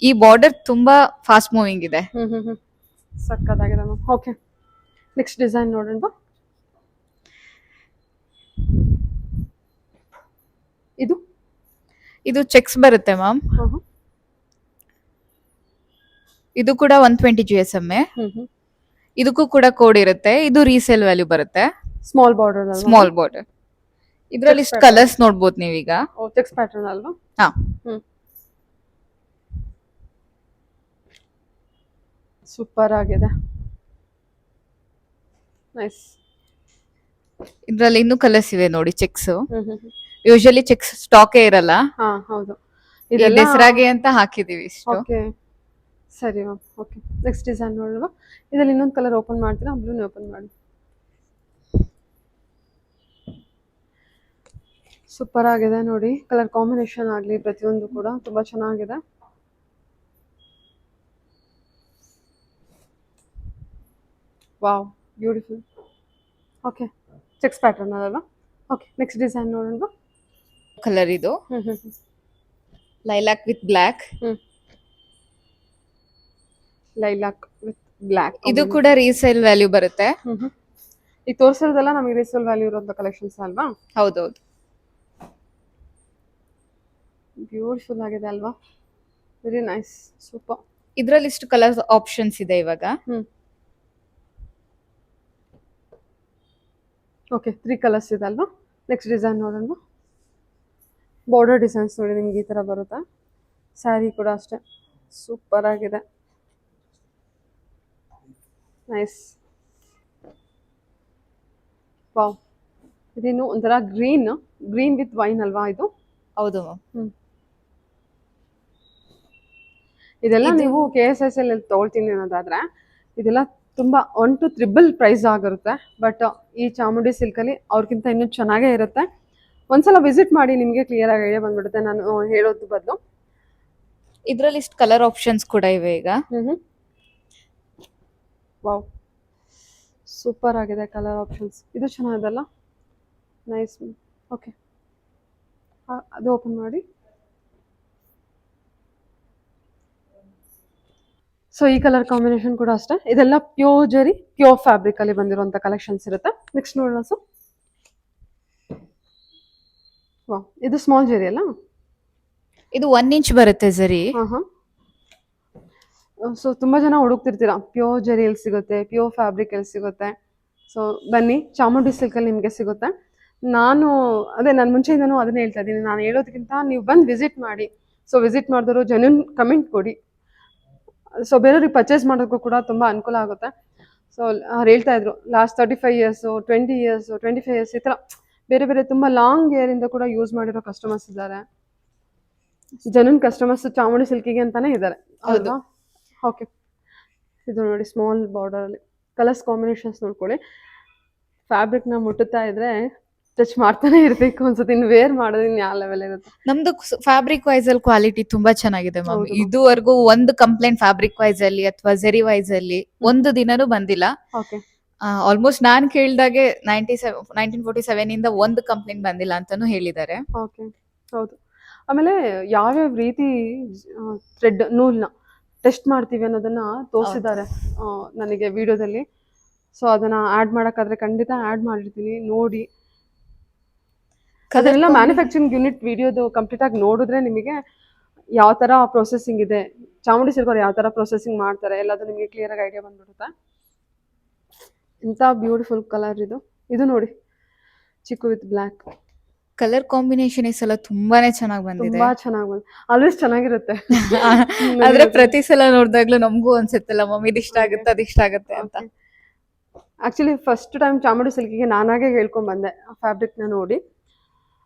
ಈ ಬಾರ್ಡರ್ ತುಂಬಾ ಫಾಸ್ಟ್ ಮೂವಿಂಗ್ ಇದೆ. ಸಕ್ಕತ್ತಾಗಿದೆ ಮ್ಯಾಮ್. ಓಕೆ, ನೆಕ್ಸ್ಟ್ ಡಿಸೈನ್ ನೋಡೋಣ. ಇದು ಚೆಕ್ಸ್ ಬರುತ್ತೆ ಮ್ಯಾಮ್. ಇದು ಕೂಡ 120 GSM. ಇದಕ್ಕೂ ಕೂಡ ಕೋಡ್ ಇರುತ್ತೆ. ಇದು ರೀಸೇಲ್ ವ್ಯಾಲ್ಯೂ ಬರುತ್ತೆ. Small border. Small border. ಇದರಲ್ಲಿ ಇಷ್ಟು ಕಲರ್ಸ್ ನೋಡ್ಬೋದು ನೀವೀಗ. ಚೆಕ್ಸ್ ಪ್ಯಾಟರ್ನ್ ಅಲ್ವಾ? ಹಾ, ಸೂಪರ್ ಆಗಿದೆ. ನೈಸ್. ಇದ್ರಲ್ಲಿ ಇನ್ನೂ ಕಲರ್ಸ್ ಇವೆ ನೋಡಿ. ಚೆಕ್ಸ್ ಯೂಶಲಿ ಚೆಕ್ಸ್ ಸ್ಟಾಕೇ ಇರಲ್ಲ. ಹಾ, ಹೌದು. ಇದೆಲ್ಲ ಹೆಸರಾಗಿ ಅಂತ ಹಾಕಿದೀವಿ ಇಷ್ಟು. ಓಕೆ, ಸರಿ ಮ್ಯಾಮ್. ಓಕೆ, ನೆಕ್ಸ್ಟ್ ಡಿಸೈನ್ ನೋಡುವ. ಇದರಲ್ಲಿ ಇನ್ನೊಂದು ಕಲರ್ ಓಪನ್ ಮಾಡ್ತೀರಾ? ಬ್ಲೂನೇ ಓಪನ್ ಮಾಡಿ. ಸೂಪರ್ ಆಗಿದೆ ನೋಡಿ. ಕಲರ್ ಕಾಂಬಿನೇಷನ್ ಆಗಲಿ ಪ್ರತಿಯೊಂದು ಕೂಡ ತುಂಬಾ ಚೆನ್ನಾಗಿದೆ. Wow, beautiful. Okay, cheques pattern ಅಲ್ವಾ? ಓಕೆ, ನೆಕ್ಸ್ಟ್ ಡಿಸೈನ್ ನೋಡೋಣ. ಕಲರ್ ಇದು lilac with black. Lilac with black. ಇದು ಕೂಡ ರೀಸೇಲ್ ವ್ಯಾಲ್ಯೂ ಬರುತ್ತೆ. ಈಗ ತೋರಿಸಿರೋದೆಲ್ಲ ನಮಗೆ ರೀಸೇಲ್ ವ್ಯಾಲ್ಯೂ ಇರುವಂತ ಕಲೆಕ್ಷನ್ಸ್ ಅಲ್ವಾ? ಹೌದೌದು. ಬ್ಯೂಟಿಫುಲ್ ಆಗಿದೆ ಅಲ್ವಾ? Very nice, super. ಇದರಲ್ಲಿ ಇಷ್ಟು ಕಲರ್ ಆಪ್ಷನ್ಸ್ ಇದೆ ಇವಾಗ. ಓಕೆ, 3 ಕಲರ್ಸ್ ಇದೆ ಅಲ್ವಾ? ನೆಕ್ಸ್ಟ್ ಡಿಸೈನ್ ನೋಡೋಣ. ಬಾರ್ಡರ್ ಡಿಸೈನ್ಸ್ ನೋಡಿ ನಿಮ್ಗೆ ಈ ತರ ಬರುತ್ತೆ. ಸ್ಯಾರಿ ಕೂಡ ಅಷ್ಟೇ ಸೂಪರ್ ಆಗಿದೆ. ನೈಸ್. ವಾವ್, ಇದೇನು ಒಂಥರ ಗ್ರೀನ್ ವಿತ್ ವೈನ್ ಅಲ್ವಾ ಇದು? ಹೌದು ಮ್ಯಾಮ್. ಇದೆಲ್ಲ ನೀವು KSS ಅಲ್ಲಿ ತಗೊಳ್ತೀನಿ ಅನ್ನೋದಾದ್ರೆ ಇದೆಲ್ಲ ತುಂಬ 1 to 3 ಪ್ರೈಸ್ ಆಗಿರುತ್ತೆ. ಬಟ್ ಈ ಚಾಮುಂಡಿ ಸಿಲ್ಕಲ್ಲಿ ಅವ್ರಿಗಿಂತ ಇನ್ನೂ ಚೆನ್ನಾಗೇ ಇರುತ್ತೆ. ಒಂದ್ಸಲ ವಿಸಿಟ್ ಮಾಡಿ, ನಿಮಗೆ ಕ್ಲಿಯರ್ ಆಗಿ ಐಡಿಯಾ ಬಂದ್ಬಿಡುತ್ತೆ ನಾನು ಹೇಳೋದು ಬದಲು. ಇದ್ರಲ್ಲಿ ಇಷ್ಟು ಕಲರ್ ಆಪ್ಷನ್ಸ್ ಕೂಡ ಇವೆ ಈಗ. ವಾವ್, ಸೂಪರ್ ಆಗಿದೆ ಕಲರ್ ಆಪ್ಷನ್ಸ್. ಇದು ಚೆನ್ನಾಗಿದೆಲ್ಲ, ನೈಸ್. ಓಕೆ, ಅದು ಓಪನ್ ಮಾಡಿ. ಸೊ ಈ ಕಲರ್ ಕಾಂಬಿನೇಷನ್ ಕೂಡ ಅಷ್ಟೇ. ಇದೆಲ್ಲ ಪ್ಯೂರ್ ಜರಿ, ಪ್ಯೂರ್ ಫ್ಯಾಬ್ರಿಕ್ ಅಲ್ಲಿ ಬಂದಿರುವಂತ ಕಲೆಕ್ಷನ್ಸ್ ಇರುತ್ತೆ. ನೆಕ್ಸ್ಟ್ ನೋಡೋಣ. ಸೊ ವಾ, ಇದು ಸ್ಮಾಲ್ ಜರಿ ಅಲ್ಲ? ಇದು 1 ಇಂಚ್ ಬರುತ್ತೆ ಸರಿ. ಸೊ ತುಂಬಾ ಜನ ಹುಡುಕ್ತಿರ್ತೀರಾ ಪ್ಯೂರ್ ಜರಿ ಎಲ್ಲಿ ಸಿಗುತ್ತೆ, ಪ್ಯೂರ್ ಫ್ಯಾಬ್ರಿಕ್ ಎಲ್ಲಿ ಸಿಗುತ್ತೆ. ಸೊ ಬನ್ನಿ, ಚಾಮುಂಡಿ ಸಿಲ್ಕಲ್ಲಿ ನಿಮಗೆ ಸಿಗುತ್ತೆ. ನಾನು ಮುಂಚೆಯಿಂದನೂ ಅದನ್ನೇ ಹೇಳ್ತಾ ಇದ್ದೀನಿ. ನಾನು ಹೇಳೋದಕ್ಕಿಂತ ನೀವು ಬಂದು ವಿಸಿಟ್ ಮಾಡಿ. ಸೊ ವಿಸಿಟ್ ಮಾಡಿದ್ರು ಜೆನ್ಯೂನ್ ಕಮೆಂಟ್ ಕೊಡಿ. ಸೊ ಬೇರೆಯವ್ರಿಗೆ ಪರ್ಚೇಸ್ ಮಾಡೋಕ್ಕೂ ಕೂಡ ತುಂಬ ಅನುಕೂಲ ಆಗುತ್ತೆ. ಸೊ ಅವ್ರು ಹೇಳ್ತಾ ಇದ್ರು ಲಾಸ್ಟ್ 35 ಇಯರ್ಸು, 20 ಇಯರ್ಸು, 25 ಇಯರ್ಸ್ ಈ ಥರ ಬೇರೆ ಬೇರೆ ತುಂಬ ಲಾಂಗ್ ಇಯರಿಂದ ಕೂಡ ಯೂಸ್ ಮಾಡಿರೋ ಕಸ್ಟಮರ್ಸ್ ಇದ್ದಾರೆ. ಜೆನ್ಯೂನ್ ಕಸ್ಟಮರ್ಸ್ ಚಾಮುಂಡಿ ಸಿಲ್ಕಿಗೆ ಅಂತಾನೆ ಇದ್ದಾರೆ. ಹೌದು. ಓಕೆ, ಇದು ನೋಡಿ ಸ್ಮಾಲ್ ಬಾರ್ಡರಲ್ಲಿ ಕಲರ್ಸ್ ಕಾಂಬಿನೇಷನ್ಸ್ ನೋಡ್ಕೊಳ್ಳಿ. ಫ್ಯಾಬ್ರಿಕ್ನ ಮುಟ್ಟುತ್ತಾ ಇದ್ರೆ ಟಚ್ ಮಾಡ್ತಾನೆ ಇರಬೇಕು ಅನ್ಸುತ್ತೆ. ಇನ್ನು ವೇರ್ ಮಾಡೋದು ಇನ್ನು ಯಾವ ಲೆವೆಲ್ ಇರುತ್ತೆ. ನಮ್ದು ಫ್ಯಾಬ್ರಿಕ್ ವೈಸ್ ಅಲ್ಲಿ ಕ್ವಾಲಿಟಿ ತುಂಬಾ ಚೆನ್ನಾಗಿದೆ ಮ್ಯಾಮ್. ಹೌದು. ಇದುವರೆಗೂ ಒಂದು ಕಂಪ್ಲೇಂಟ್ ಫ್ಯಾಬ್ರಿಕ್ ವೈಸ್ ಅಲ್ಲಿ ಅಥವಾ ಜೆರಿ ವೈಸ್ ಅಲ್ಲಿ ಒಂದು ದಿನನೂ ಬಂದಿಲ್ಲ. ಓಕೆ, ಆಲ್ಮೋಸ್ಟ್ ನಾನ್ ಕೇಳ್ದಾಗೆ 1947 ಇಂದ ಒಂದು ಕಂಪ್ಲೇಂಟ್ ಬಂದಿಲ್ಲ ಅಂತಾನು ಹೇಳಿದ್ದಾರೆ. ಓಕೆ, ಹೌದು. ಆಮೇಲೆ ಯಾವ್ಯಾವ ರೀತಿ ಥ್ರೆಡ್ ನೂಲ್ನ ಟೆಸ್ಟ್ ಮಾಡ್ತೀವಿ ಅನ್ನೋದನ್ನ ತೋರಿಸಿದ್ದಾರೆ ನನಗೆ ವಿಡಿಯೋದಲ್ಲಿ. ಸೊ ಅದನ್ನ ಆ್ಯಡ್ ಮಾಡೋಕ್ಕಾದ್ರೆ ಖಂಡಿತ ಆ್ಯಡ್ ಮಾಡಿರ್ತೀನಿ, ನೋಡಿ. ಅದೆಲ್ಲ ಮ್ಯಾನುಫ್ಯಾಕ್ಚರಿಂಗ್ ಯೂನಿಟ್ ವಿಡಿಯೋದು ಕಂಪ್ಲೀಟ್ ಆಗಿ ನೋಡಿದ್ರೆ ನಿಮಗೆ ಯಾವ ಥರ ಪ್ರೊಸೆಸಿಂಗ್ ಇದೆ, ಚಾಮುಂಡಿ ಸಿಲ್ಕ್ ಯಾವ ಥರ ಪ್ರೊಸೆಸಿಂಗ್ ಮಾಡ್ತಾರೆ ಎಲ್ಲದು ನಿಮಗೆ ಕ್ಲಿಯರ್ ಆಗಿ ಐಡಿಯಾ ಬಂದ್ಬಿಡುತ್ತೆ. ಇಂಥ ಬ್ಯೂಟಿಫುಲ್ ಕಲರ್ ಇದು. ಇದು ನೋಡಿ, ಚಿಕ್ಕು ವಿತ್ ಬ್ಲ್ಯಾಕ್. ಕಲರ್ ಕಾಂಬಿನೇಷನ್ ಈ ಸಲ ತುಂಬಾನೇ ಚೆನ್ನಾಗಿ ಬಂದಿದೆ. ತುಂಬಾ ಚೆನ್ನಾಗಿ ಬಂದು ಆಲ್ವೇಸ್ ಚೆನ್ನಾಗಿರುತ್ತೆ. ಆದ್ರೆ ಪ್ರತಿ ಸಲ ನೋಡಿದಾಗ್ಲೂ ನಮಗೂ ಅನ್ಸುತ್ತಲ್ಲ ಮಮ್ಮಿ ಇದಿಷ್ಟ ಆಗುತ್ತೆ ಅದಿಷ್ಟ ಆಗುತ್ತೆ ಅಂತ. ಆಕ್ಚುಲಿ ಫಸ್ಟ್ ಟೈಮ್ ಚಾಮುಂಡಿ ಸಿಲ್ಕಿಗೆ ನಾನಾಗೆ ಹೇಳ್ಕೊಂಡ್ ಬಂದೆ ಆ ಫ್ಯಾಬ್ರಿಕ್ನ ನೋಡಿ.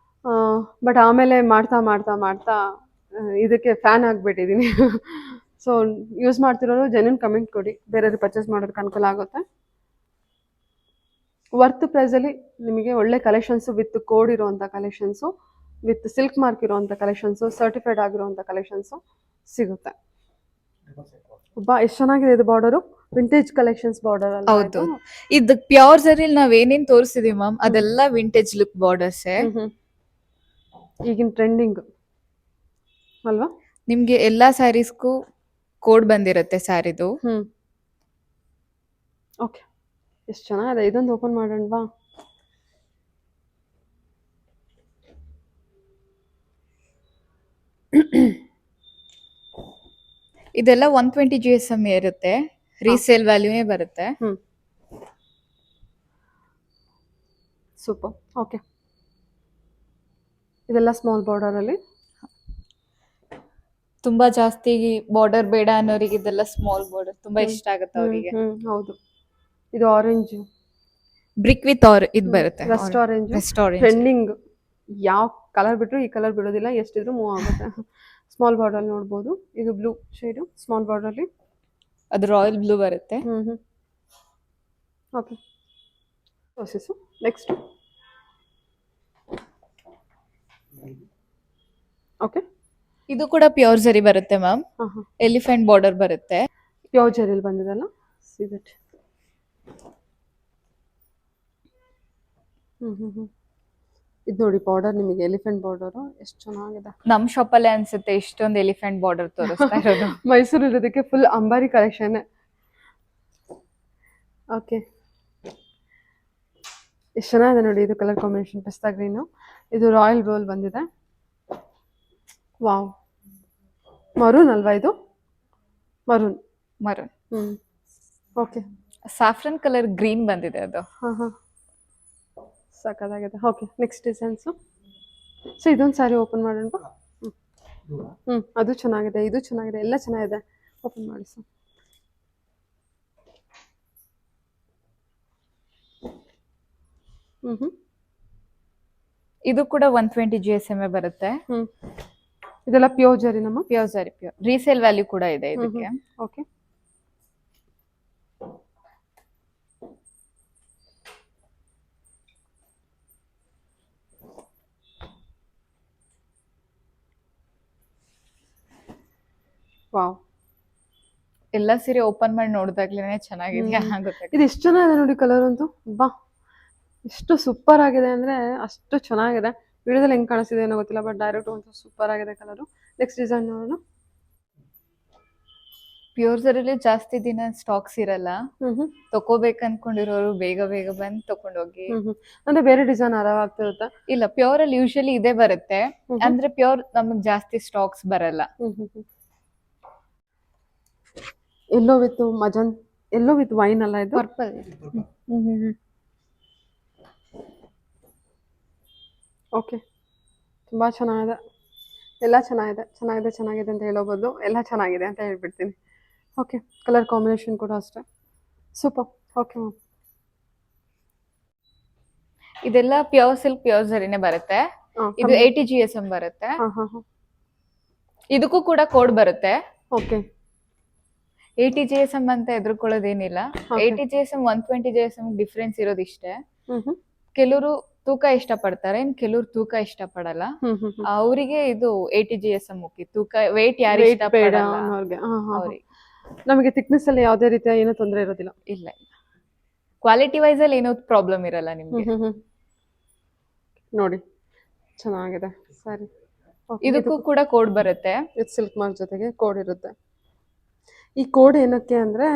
ಬಟ್ ಆಮೇಲೆ ಮಾಡ್ತಾ ಮಾಡ್ತಾ ಮಾಡ್ತಾ ಇದಕ್ಕೆ ಫ್ಯಾನ್ ಆಗಿಬಿಟ್ಟಿದ್ದೀನಿ. ಸೊ ಯೂಸ್ ಮಾಡ್ತಿರೋರು ಜೆನ್ಯೂನ್ ಕಮೆಂಟ್ ಕೊಡಿ, ಬೇರೆಯವ್ರಿಗೆ ಪರ್ಚೇಸ್ ಮಾಡೋದಕ್ಕೆ ಅನುಕೂಲ ಆಗುತ್ತೆ. ವರ್ತ್ ಪ್ರೈಸಲ್ಲಿ ನಿಮಗೆ ಒಳ್ಳೆ ಕಲೆಕ್ಷನ್ಸು ವಿತ್ ಕೋಡ್ ಇರೋವಂಥ ಕಲೆಕ್ಷನ್ಸು, ವಿತ್ ಸಿಲ್ಕ್ ಮಾರ್ಕ್ ಇರೋವಂಥ ಕಲೆಕ್ಷನ್ಸು, ಸರ್ಟಿಫೈಡ್ ಆಗಿರೋವಂಥ ಕಲೆಕ್ಷನ್ಸು ಸಿಗುತ್ತೆ. ಎಷ್ಟು ಚೆನ್ನಾಗಿದೆ ಇದು ಬಾರ್ಡರು, ವಿಂಟೇಜ್ ಕಲೆಕ್ಷನ್ಸ್ ಬಾರ್ಡರ್ ಅಲ್ಲ? ಹೌದು, ಇದು ಪ್ಯೂರ್ ಜರಿಲ್ ನಾವ್ ಏನೇನ್ ತೋರಿಸಿದೀವಿ ಮ್ಯಾಮ್ ಅದೆಲ್ಲ ವಿಂಟೇಜ್ ಲುಕ್ ಬಾರ್ಡರ್ಸ್. ಈಗಿನ ಟ್ರೆಂಡಿಂಗ್ ಅಲ್ವಾ? ನಿಮ್ಗೆ ಎಲ್ಲಾ ಸ್ಯಾರೀಸ್ಗೂ ಕೋಡ್ ಬಂದಿರುತ್ತೆ ಸ್ಯಾರಿದು. ಓಕೆ, ಎಷ್ಟು ಚೆನ್ನಾಗಿದೆ. ಇದೊಂದು ಓಪನ್ ಮಾಡೋಣವಾ? ಇದೆಲ್ಲ 120 GSM ಇರುತ್ತೆ, ರೀಸೇಲ್ ವ್ಯಾಲ್ಯೂನೇ ಬರುತ್ತೆ. ಸೂಪರ್. ಓಕೆ, ಇದೆಲ್ಲ ಸ್ಮಾಲ್ ಬಾರ್ಡರ್ ಅಲ್ಲಿ. ತುಂಬಾ ಜಾಸ್ತಿ ಬಾರ್ಡರ್ ಬೇಡ ಅನ್ನೋರಿಗೆ ಇದೆಲ್ಲ ಸ್ಮಾಲ್ ಬಾರ್ಡರ್ ತುಂಬಾ ಇಷ್ಟ ಆಗುತ್ತೆ ಅವರಿಗೆ. ಹೌದು. ಇದು ಆರೆಂಜ್ ಬ್ರಿಕ್ ವಿತ್ ಇದು ಬರುತ್ತೆ, rust orange. Rust orange trending. ಯಾವ ಕಲರ್ ಬಿಟ್ರು ಈ ಕಲರ್ ಬಿಡೋದಿಲ್ಲ, ಎಷ್ಟಿದ್ರು ಮೂವ್ ಆಗುತ್ತೆ. ಸ್ಮಾಲ್ ಬಾರ್ಡರ್ ನೋಡ್ಬೋದು. ಇದು ಬ್ಲೂ ಶೇಡು ಸ್ಮಾಲ್ ಬಾರ್ಡರ್ ಅಲ್ಲಿ. ಅದು ರಾಯಲ್ ಬ್ಲೂ ಬರುತ್ತೆ. Okay, next. ಓಕೆ, ಇದು ಕೂಡ ಪ್ಯೂರ್ ಜರಿ ಬರುತ್ತೆ ಮ್ಯಾಮ್. ಎಲಿಫೆಂಟ್ ಬಾರ್ಡರ್ ಬರುತ್ತೆ. ಪ್ಯೂರ್ ಜರಿಯಲ್ಲಿ ಬಂದಿದೆಲ್ಲ. See that. ಇದು ನೋಡಿ ಬಾರ್ಡರ್, ನಿಮಗೆ ಎಲಿಫೆಂಟ್ ಬಾರ್ಡರ್ ಎಷ್ಟು ಚೆನ್ನಾಗಿದೆ. ನಮ್ ಶಾಪ್ ಅಲ್ಲೇ ಅನ್ಸುತ್ತೆ ಇಷ್ಟೊಂದು ಎಲಿಫೆಂಟ್ ಬಾರ್ಡರ್ ತೋರಿಸ್ತಾ ಇರೋದು. ಮೈಸೂರು ಇರೋದಕ್ಕೆ ಫುಲ್ ಅಂಬಾರಿ ಕಲೆಕ್ಷನ್. ಓಕೆ, ಎಷ್ಟು ಚೆನ್ನಾಗಿದೆ ನೋಡಿ. ಇದು ಕಲರ್ ಕಾಂಬಿನೇಷನ್ ಪಿಸ್ತಾ ಗ್ರೀನು. ಇದು ರಾಯಲ್ ಬೋಲ್ ಬಂದಿದೆ. ವಾವ್, ಮರೂನ್ ಅಲ್ವಾ ಇದು? Maroon. Okay, saffron colour green ಬಂದಿದೆ ಅದು. ಸಾಕಾಗಿದೆ. Okay, next designs. ಸೊ ಇದೊಂದು ಸ್ಯಾರಿ ಓಪನ್ ಮಾಡೋಣ. ಅದು ಚೆನ್ನಾಗಿದೆ, ಇದು ಚೆನ್ನಾಗಿದೆ, ಎಲ್ಲ ಚೆನ್ನಾಗಿದೆ. ಓಪನ್ ಮಾಡಿ ಸರ್. ಇದು ಕೂಡ 120 GSM ಬರುತ್ತೆ. ಇದೆಲ್ಲ ಪ್ಯೂರ್ ಜರಿ ನಮ್ಮ? ಪ್ಯೂರ್ ಜರಿ, ಪ್ಯೂರ್. ರೀಸೇಲ್ ವ್ಯಾಲ್ಯೂ ಕೂಡ ಇದೆ ಇದಕ್ಕೆ. ಓಕೆ, ವಾವ್, ಎಲ್ಲ ಸೀರೆ ಓಪನ್ ಮಾಡಿ ನೋಡಿದಾಗ್ಲೇನೆ ಚೆನ್ನಾಗಿದೆಯಾ ಗೊತ್ತಾಗುತ್ತೆ. ಇದು ಎಷ್ಟು ಚೆನ್ನಾಗಿದೆ ನೋಡಿ ಕಲರ್ ಅಂತೂ. ಬಾ, ಎಷ್ಟು ಸೂಪರ್ ಆಗಿದೆ ಅಂದ್ರೆ ಅಷ್ಟು ಚೆನ್ನಾಗಿದೆ. ವಿಡಿಯೋದಲ್ಲಿ ಹೆಂಗ್ ಕಾಣಿಸ್ತಿದೆ ಏನೋ ಗೊತ್ತಿಲ್ಲ, ಬಟ್ ಡೈರೆಕ್ಟ್ ಅಂತೂ ಸೂಪರ್ ಆಗಿದೆ ಕಲರು. ನೆಕ್ಸ್ಟ್ ಡಿಸೈನ್ ನೋಡೋಣ. ಪ್ಯೂರ್ ಜರಿಲಿ ಜಾಸ್ತಿ ದಿನ ಸ್ಟಾಕ್ಸ್ ಇರಲ್ಲ, ಹ್ಮ್ ಹ್ಮ್ ತಗೋಬೇಕು ಅನ್ಕೊಂಡಿರೋರು ಬೇಗ ಬೇಗ ಬಂದು ತಗೊಂಡೋಗಿ. ಹ್ಮ್ ಹ್ಮ್ ಅಂದ್ರೆ ಬೇರೆ ಡಿಸೈನ್ ಆಗ್ತಿರುತ್ತೆ. ಇಲ್ಲ, ಪ್ಯೂರ್ ಅಲ್ಲಿ ಯೂಶಲಿ ಇದೇ ಬರುತ್ತೆ, ಹ್ಮ್. ಅಂದ್ರೆ ಪ್ಯೂರ್ ನಮಗ್ ಜಾಸ್ತಿ ಸ್ಟಾಕ್ಸ್ ಬರಲ್ಲ. Yellow with yellow with wine ಅಲ್ಲ ಇದು? ಪರ್ಪಲ್. ಓಕೆ, ತುಂಬಾ ಚೆನ್ನಾಗಿದೆ. ಎಲ್ಲ ಚೆನ್ನಾಗಿದೆ ಚೆನ್ನಾಗಿದೆ ಚೆನ್ನಾಗಿದೆ ಅಂತ ಹೇಳೋ ಬದಲು ಎಲ್ಲ ಚೆನ್ನಾಗಿದೆ ಅಂತ ಹೇಳ್ಬಿಡ್ತೀನಿ. ಓಕೆ, ಕಲರ್ ಕಾಂಬಿನೇಷನ್ ಕೂಡ ಅಷ್ಟೇ ಸೂಪರ್. ಓಕೆ ಮ್ಯಾಮ್, ಇದೆಲ್ಲ ಪ್ಯೂರ್ ಸಿಲ್ಕ್ ಪ್ಯೂರ್ ಜರಿನೇ ಬರುತ್ತೆ. ಇದು 80 GSM ಬರುತ್ತೆ. ಇದಕ್ಕೂ ಕೂಡ ಕೋಡ್ ಬರುತ್ತೆ. ಓಕೆ, 80 GSM ಅಂತ ಎದುರ್ಕೊಳ್ಳೋದೇನಿಲ್ಲ. 80 GSM 120 GSM ಡಿಫ್ರೆನ್ಸ್ ಇರೋದಿಷ್ಟೇ. ಕೆಲವರು ತೂಕ ಇಷ್ಟಪಡ್ತಾರೆ, ಕೆಲವರು ತೂಕ ಇಷ್ಟಪಡಲ್ಲ. ಅವರಿಗೆ ಇದು 80 GSM ಮುಖ್ಯ. ತೂಕ ವೇಟ್ ಯಾರು ಇಷ್ಟಪಡಲ್ಲ ಅವ್ರಿಗೆ. ನಮಗೆ ಥಿಕ್ನೆಸ್ ಅಲ್ಲಿ ಯಾವುದೇ ರೀತಿಯ ಏನೂ ತೊಂದರೆ ಇರೋದಿಲ್ಲ. ಇಲ್ಲ ಇಲ್ಲ, ಕ್ವಾಲಿಟಿ ವೈಸ್ ಅಲ್ಲಿ ಏನೋ ಪ್ರಾಬ್ಲಮ್ ಇರಲ್ಲ ನಿಮ್ಗೆ. ನೋಡಿ ಚೆನ್ನಾಗಿದೆ. ಸರಿ, ಇದಕ್ಕೂ ಕೂಡ ಕೋಡ್ ಬರುತ್ತೆ. ಇದು ಸಿಲ್ಕ್ ಮಾರ್ಕ್ ಜೊತೆಗೆ ಕೋಡ್ ಇರುತ್ತೆ. ಈ ಕೋಡ್ ಏನಕ್ಕೆ ಅಂದ್ರೆ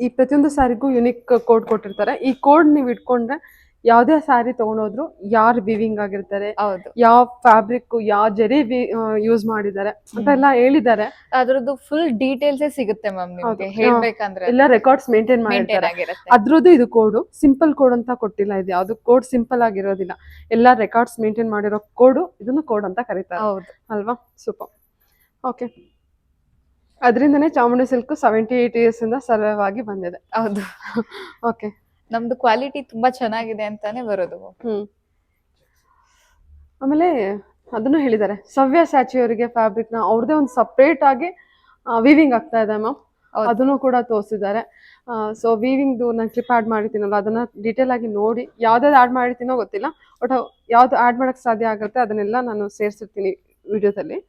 ಈ ಪ್ರತಿಯೊಂದು ಸ್ಯಾರಿಗೂ ಯುನಿಕ್ ಕೋಡ್ ಕೊಟ್ಟಿರ್ತಾರೆ. ಈ ಕೋಡ್ ನೀವು ಇಟ್ಕೊಂಡ್ರೆ ಯಾವುದೇ ಸ್ಯಾರಿ ತಗೊಂಡೋದ್ರು ಯಾರು ವಿವಿಂಗ್ ಆಗಿರ್ತಾರೆ, ಹೌದು, ಯಾವ ಫ್ಯಾಬ್ರಿಕ್ ಯಾವ ಜರಿ ಯೂಸ್ ಮಾಡಿದ್ದಾರೆ ಅಂತ ಎಲ್ಲ ಹೇಳಿದ್ದಾರೆ. ಅದ್ರದ್ದು ಫುಲ್ ಡೀಟೇಲ್ಸ್ ಸಿಗುತ್ತೆ ಮ್ಯಾಮ್ ನಿಮ್ಗೆ ಹೇಳ್ಬೇಕಂದ್ರೆ. ಎಲ್ಲ ರೆಕಾರ್ಡ್ಸ್ ಮೇಂಟೈನ್ ಮಾಡಿರ್ತಾರೆ. ಅದ್ರದ್ದು ಇದು ಕೋಡು ಸಿಂಪಲ್ ಕೋಡ್ ಅಂತ ಕೊಟ್ಟಿಲ್ಲ. ಇದು ಯಾವ್ದು ಕೋಡ್ ಸಿಂಪಲ್ ಆಗಿರೋದಿಲ್ಲ, ಎಲ್ಲ ರೆಕಾರ್ಡ್ಸ್ ಮೇಂಟೈನ್ ಮಾಡಿರೋ ಕೋಡು. ಇದನ್ನು ಕೋಡ್ ಅಂತ ಕರೀತಾರೆ. ಹೌದು ಅಲ್ವಾ? ಸೂಪರ್. ಓಕೆ, ಅದರಿಂದನೇ ಚಾಮುಂಡಿ ಸಿಲ್ಕ್ 78 years ಇಂದ ಸರ್ವೈವ್ ಆಗಿ ಬಂದಿದೆ. ಹೌದು. ಓಕೆ, ನಮ್ದು ಕ್ವಾಲಿಟಿ ತುಂಬಾ ಚೆನ್ನಾಗಿದೆ ಅಂತಾನೆ ಬರೋದು. ಆಮೇಲೆ ಅದನ್ನು ಹೇಳಿದ್ದಾರೆ, ಸವ್ಯ ಸ್ಯಾಚಿ ಅವರಿಗೆ ಫ್ಯಾಬ್ರಿಕ್ ನ ಅವ್ರದೇ ಒಂದು ಸಪ್ರೇಟ್ ಆಗಿ ವೀವಿಂಗ್ ಆಗ್ತಾ ಇದೆ ಮ್ಯಾಮ್. ಅದನ್ನು ಕೂಡ ತೋರಿಸಿದ್ದಾರೆ. ಸೊ ವೀವಿಂಗ್ದು ನಾನು ಕ್ಲಿಪ್ ಆ್ಯಡ್ ಮಾಡಿರ್ತೀನಲ್ಲ, ಅದನ್ನ ಡೀಟೇಲ್ ಆಗಿ ನೋಡಿ ಯಾವ್ದಾವ್ದು ಆ್ಯಡ್ ಮಾಡಿರ್ತೀನೋ ಗೊತ್ತಿಲ್ಲ, ಬಟ್ ಯಾವ್ದು ಆ್ಯಡ್ ಮಾಡಕ್ಕೆ ಸಾಧ್ಯ ಆಗುತ್ತೆ ಅದನ್ನೆಲ್ಲ ನಾನು ಸೇರಿಸಿರ್ತೀನಿ ವಿಡಿಯೋದಲ್ಲಿ.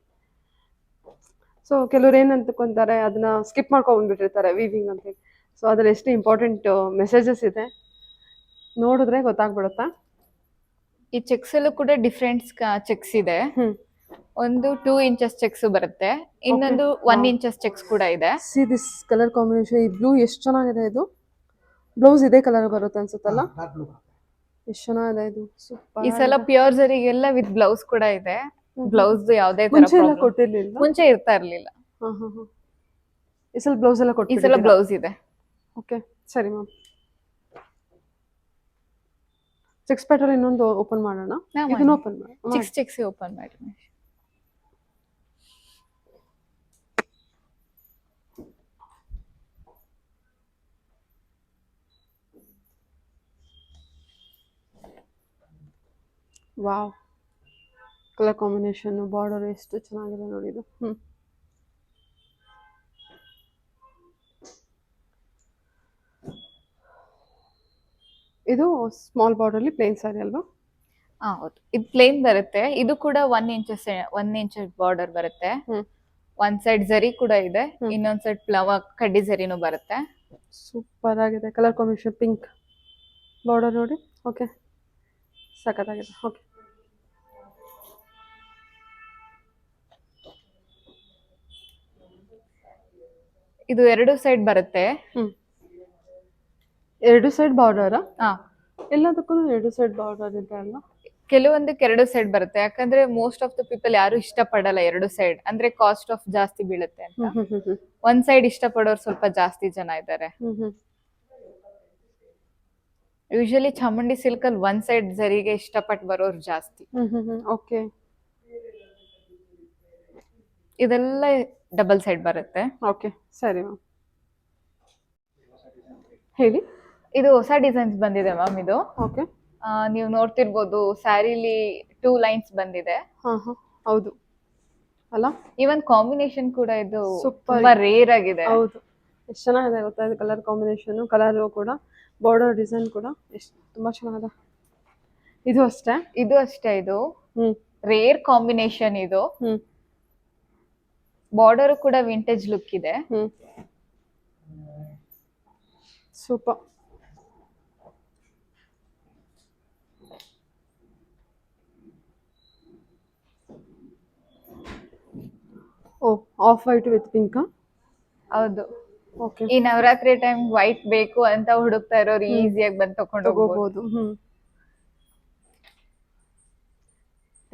ಸೊ ಕೆಲವ್ರು ಏನು ಅಂದ್ಕೊಂತಾರೆ, ಅದನ್ನ ಸ್ಕಿಪ್ ಮಾಡ್ಕೊಂಡ್ಬಿಟ್ಟಿರ್ತಾರೆ ವೀವಿಂಗ್ ಅಂತ. ಸೊ ಅದ್ರಲ್ಲಿ ಎಷ್ಟು ಇಂಪಾರ್ಟೆಂಟ್ ಮೆಸೇಜಸ್ ಇದೆ ನೋಡಿದ್ರೆ ಗೊತ್ತಾಗ್ಬಿಡುತ್ತಾ. ಈ ಚೆಕ್ಸ್ ಅಲ್ಲೂ ಕೂಡ ಡಿಫ್ರೆಂಟ್ ಚೆಕ್ಸ್ ಇದೆ. ಒಂದು 2 inches ಚೆಕ್ಸ್ ಬರುತ್ತೆ, ಇನ್ನೊಂದು 1 inches ಚೆಕ್ಸ್ ಕೂಡ ಇದೆ. See this colour combination. ಈ ಬ್ಲೂ ಎಷ್ಟು ಚೆನ್ನಾಗಿದೆ. ಇದು ಬ್ಲೌಸ್ ಇದೇ ಕಲರ್ ಬರುತ್ತೆ ಅನ್ಸುತ್ತಲ್ಲ, ಎಷ್ಟು ಚೆನ್ನಾಗಿದೆ ಇದು. ಸೂಪರ್. ಈ ಸಲ ಪ್ಯೂರ್ ಜರಿಗೆಲ್ಲ ವಿತ್ ಬ್ಲೌಸ್ ಕೂಡ ಇದೆ. ಬ್ಲೌಸ್ ಯಾವುದೇ ತರ ಮುಂಚೆ ಎಲ್ಲ ಕೊಟ್ಟಿರ್ಲಿಲ್ಲ, ಮುಂಚೆ ಇರ್ತಾ ಇರ್ಲಿಲ್ಲ. ಈ ಸಲ ಬ್ಲೌಸ್ ಎಲ್ಲ ಈ ಸಲ ಬ್ಲೌಸ್ ಇದೆ. ಓಕೆ, ಸರಿ ಮ್ಯಾಮ್. ಚೆಕ್ಸ್ ಪ್ಯಾಟರ್ನ್ ಇನ್ನೊಂದು ಓಪನ್ ಮಾಡೋಣ. ಇದನ್ನ ಓಪನ್ ಮಾಡಿ, ಚೆಕ್ಸ್ ಓಪನ್ ಮಾಡಿ. ವಾವ್, ಕಲರ್ ಕಾಂಬಿನೇಷನ್, ಬಾರ್ಡರ್ ಎಷ್ಟು ಚೆನ್ನಾಗಿದೆ ನೋಡಿ ಇದು. ಇದು ಸ್ಮಾಲ್ ಬಾರ್ಡರ್ ಅಲ್ಲಿ ಪ್ಲೇನ್ ಸ್ಯಾರಿ ಅಲ್ವಾ? ಹೌದು, ಇದು ಪ್ಲೇನ್ ಬರುತ್ತೆ. ಇದು ಕೂಡ 1 inch ಬಾರ್ಡರ್ ಬರುತ್ತೆ. ಒಂದ್ ಸೈಡ್ ಜರಿ ಕೂಡ ಇದೆ, ಇನ್ನೊಂದ್ ಸೈಡ್ ಕಡ್ಡಿ ಜರಿನೂ ಬರುತ್ತೆ. ಸೂಪರ್ ಆಗಿದೆ ಕಲರ್ ಕಾಂಬಿನೇಷನ್. ಪಿಂಕ್ ಬಾರ್ಡರ್ ನೋಡಿ. ಓಕೆ, ಸಖತ್ತಾಗಿದೆ. ಓಕೆ, ಇದು 2 ಸೈಡ್ ಬರುತ್ತೆ. 2 ಸೈಡ್ ಬಾರ್ಡರ್? ಎಲ್ಲದಕ್ಕೂ 2 ಸೈಡ್ ಬಾರ್ಡರ್ ಇದೆ ಅಲ್ವಾ? ಕೆಲವೊಂದಕ್ಕೆ 2 ಸೈಡ್ ಬರುತ್ತೆ, ಯಾಕಂದ್ರೆ ಮೋಸ್ಟ್ ಆಫ್ ದ ಪೀಪಲ್ ಯಾರು ಇಷ್ಟಪಡಲ್ಲ 2 ಸೈಡ್, ಅಂದ್ರೆ ಕಾಸ್ಟ್ ಆಫ್ ಜಾಸ್ತಿ ಬೀಳುತ್ತೆ ಅಂತ. ಒಂದ್ ಸೈಡ್ ಇಷ್ಟಪಡೋರು ಸ್ವಲ್ಪ ಜಾಸ್ತಿ ಜನ ಇದ್ದಾರೆ. ಯೂಶಲಿ ಚಾಮುಂಡಿ ಸಿಲ್ಕ್ ಅಲ್ಲಿ 1 ಸೈಡ್ ಜರಿಗೆ ಇಷ್ಟಪಟ್ಟು ಬರೋರು ಜಾಸ್ತಿ. ಓಕೆ, ಇದೆಲ್ಲ ಡಬಲ್ ಸೈಡ್ ಬರುತ್ತೆ. ಓಕೆ, ಸರಿ ಮ್ಯಾಮ್. ಹೇಳಿ. ಇದು ಹೊಸ ಡಿಸೈನ್ಸ್ ಬಂದಿದೆ ಮ್ಯಾಮ್. ಇದು ಓಕೆ, ನೀವು ನೋಡ್ತಿರ್ಬೋದು, ಸ್ಯಾರಿಲಿ 2 ಲೈನ್ಸ್ ಬಂದಿದೆ. ಹೌದು ಅಲ್ಲ? ಇವನ್ ಕಾಂಬಿನೇಷನ್ ಕೂಡ ಇದು ಸೂಪರ್, ತುಂಬಾ ರೇರ್ ಆಗಿದೆ. ಹೌದು, ಎಷ್ಟು ಚೆನ್ನಾಗಿದೆ ಗೊತ್ತಾ ಇದು ಕಲರ್ ಕಾಂಬಿನೇಷನ್. ಕಲರ್ ಕೂಡ ಬಾರ್ಡರ್ ಡಿಸೈನ್ ಕೂಡ ಎಷ್ಟು ತುಂಬಾ ಚೆನ್ನಾಗಿದೆ. ಇದು ಅಷ್ಟೇ? ಇದು ಅಷ್ಟೇ. ಇದು ರೇರ್ ಕಾಂಬಿನೇಷನ್. ಇದು ಬಾರ್ಡರ್ ಕೂಡ ವಿಂಟೇಜ್ ಲುಕ್ ಇದೆ. Super. Oh, off white with pink. ಹೌದು. ಓಕೆ, ಈ ನವರಾತ್ರಿ ಟೈಮ್ ವೈಟ್ ಬೇಕು ಅಂತ ಹುಡುಕ್ತಾ ಇರೋರು ಈಸಿಯಾಗಿ ಬಂದು ತಗೊಂಡು ಹೋಗ್ಬೋದು. ತಗೋಬಹುದು.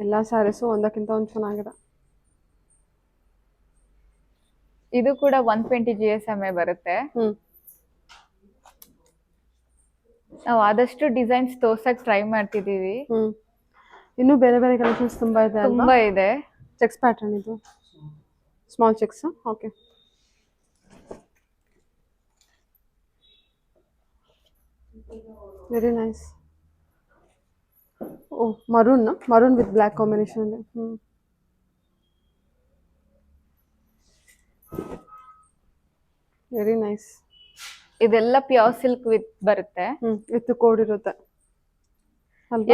ಎಲ್ಲಾ ಸ್ಯಾರೀಸು ಒಂದಕ್ಕಿಂತ ಒಂದು ಚೆನ್ನಾಗಿದೆ. ಇದು ಕೂಡ 120 GSM ಬರುತ್ತೆ. ನಾವು ಆದಷ್ಟು ಡಿಸೈನ್ಸ್ ತೋರ್ಸಕ್ ಟ್ರೈ ಮಾಡ್ತಿದೀವಿ. ಇನ್ನು ಬೇರೆ ಬೇರೆ ಕಲೆಕ್ಷನ್ಸ್ ತುಂಬಾ ಇದೆ ಅಲ್ವಾ? ತುಂಬಾ ಇದೆ. ಚೆಕ್ಸ್ ಪ್ಯಾಟರ್ನ್ ಇದು, small checks. Okay, very nice. Oh, maroon with black combination. Very nice. ಇದೆಲ್ಲ ಪ್ಯೂರ್ ಸಿಲ್ಕ್ ವಿತ್ ಬರುತ್ತೆ. ವಿತ್ ಕೋಡ್ ಇರುತ್ತೆ.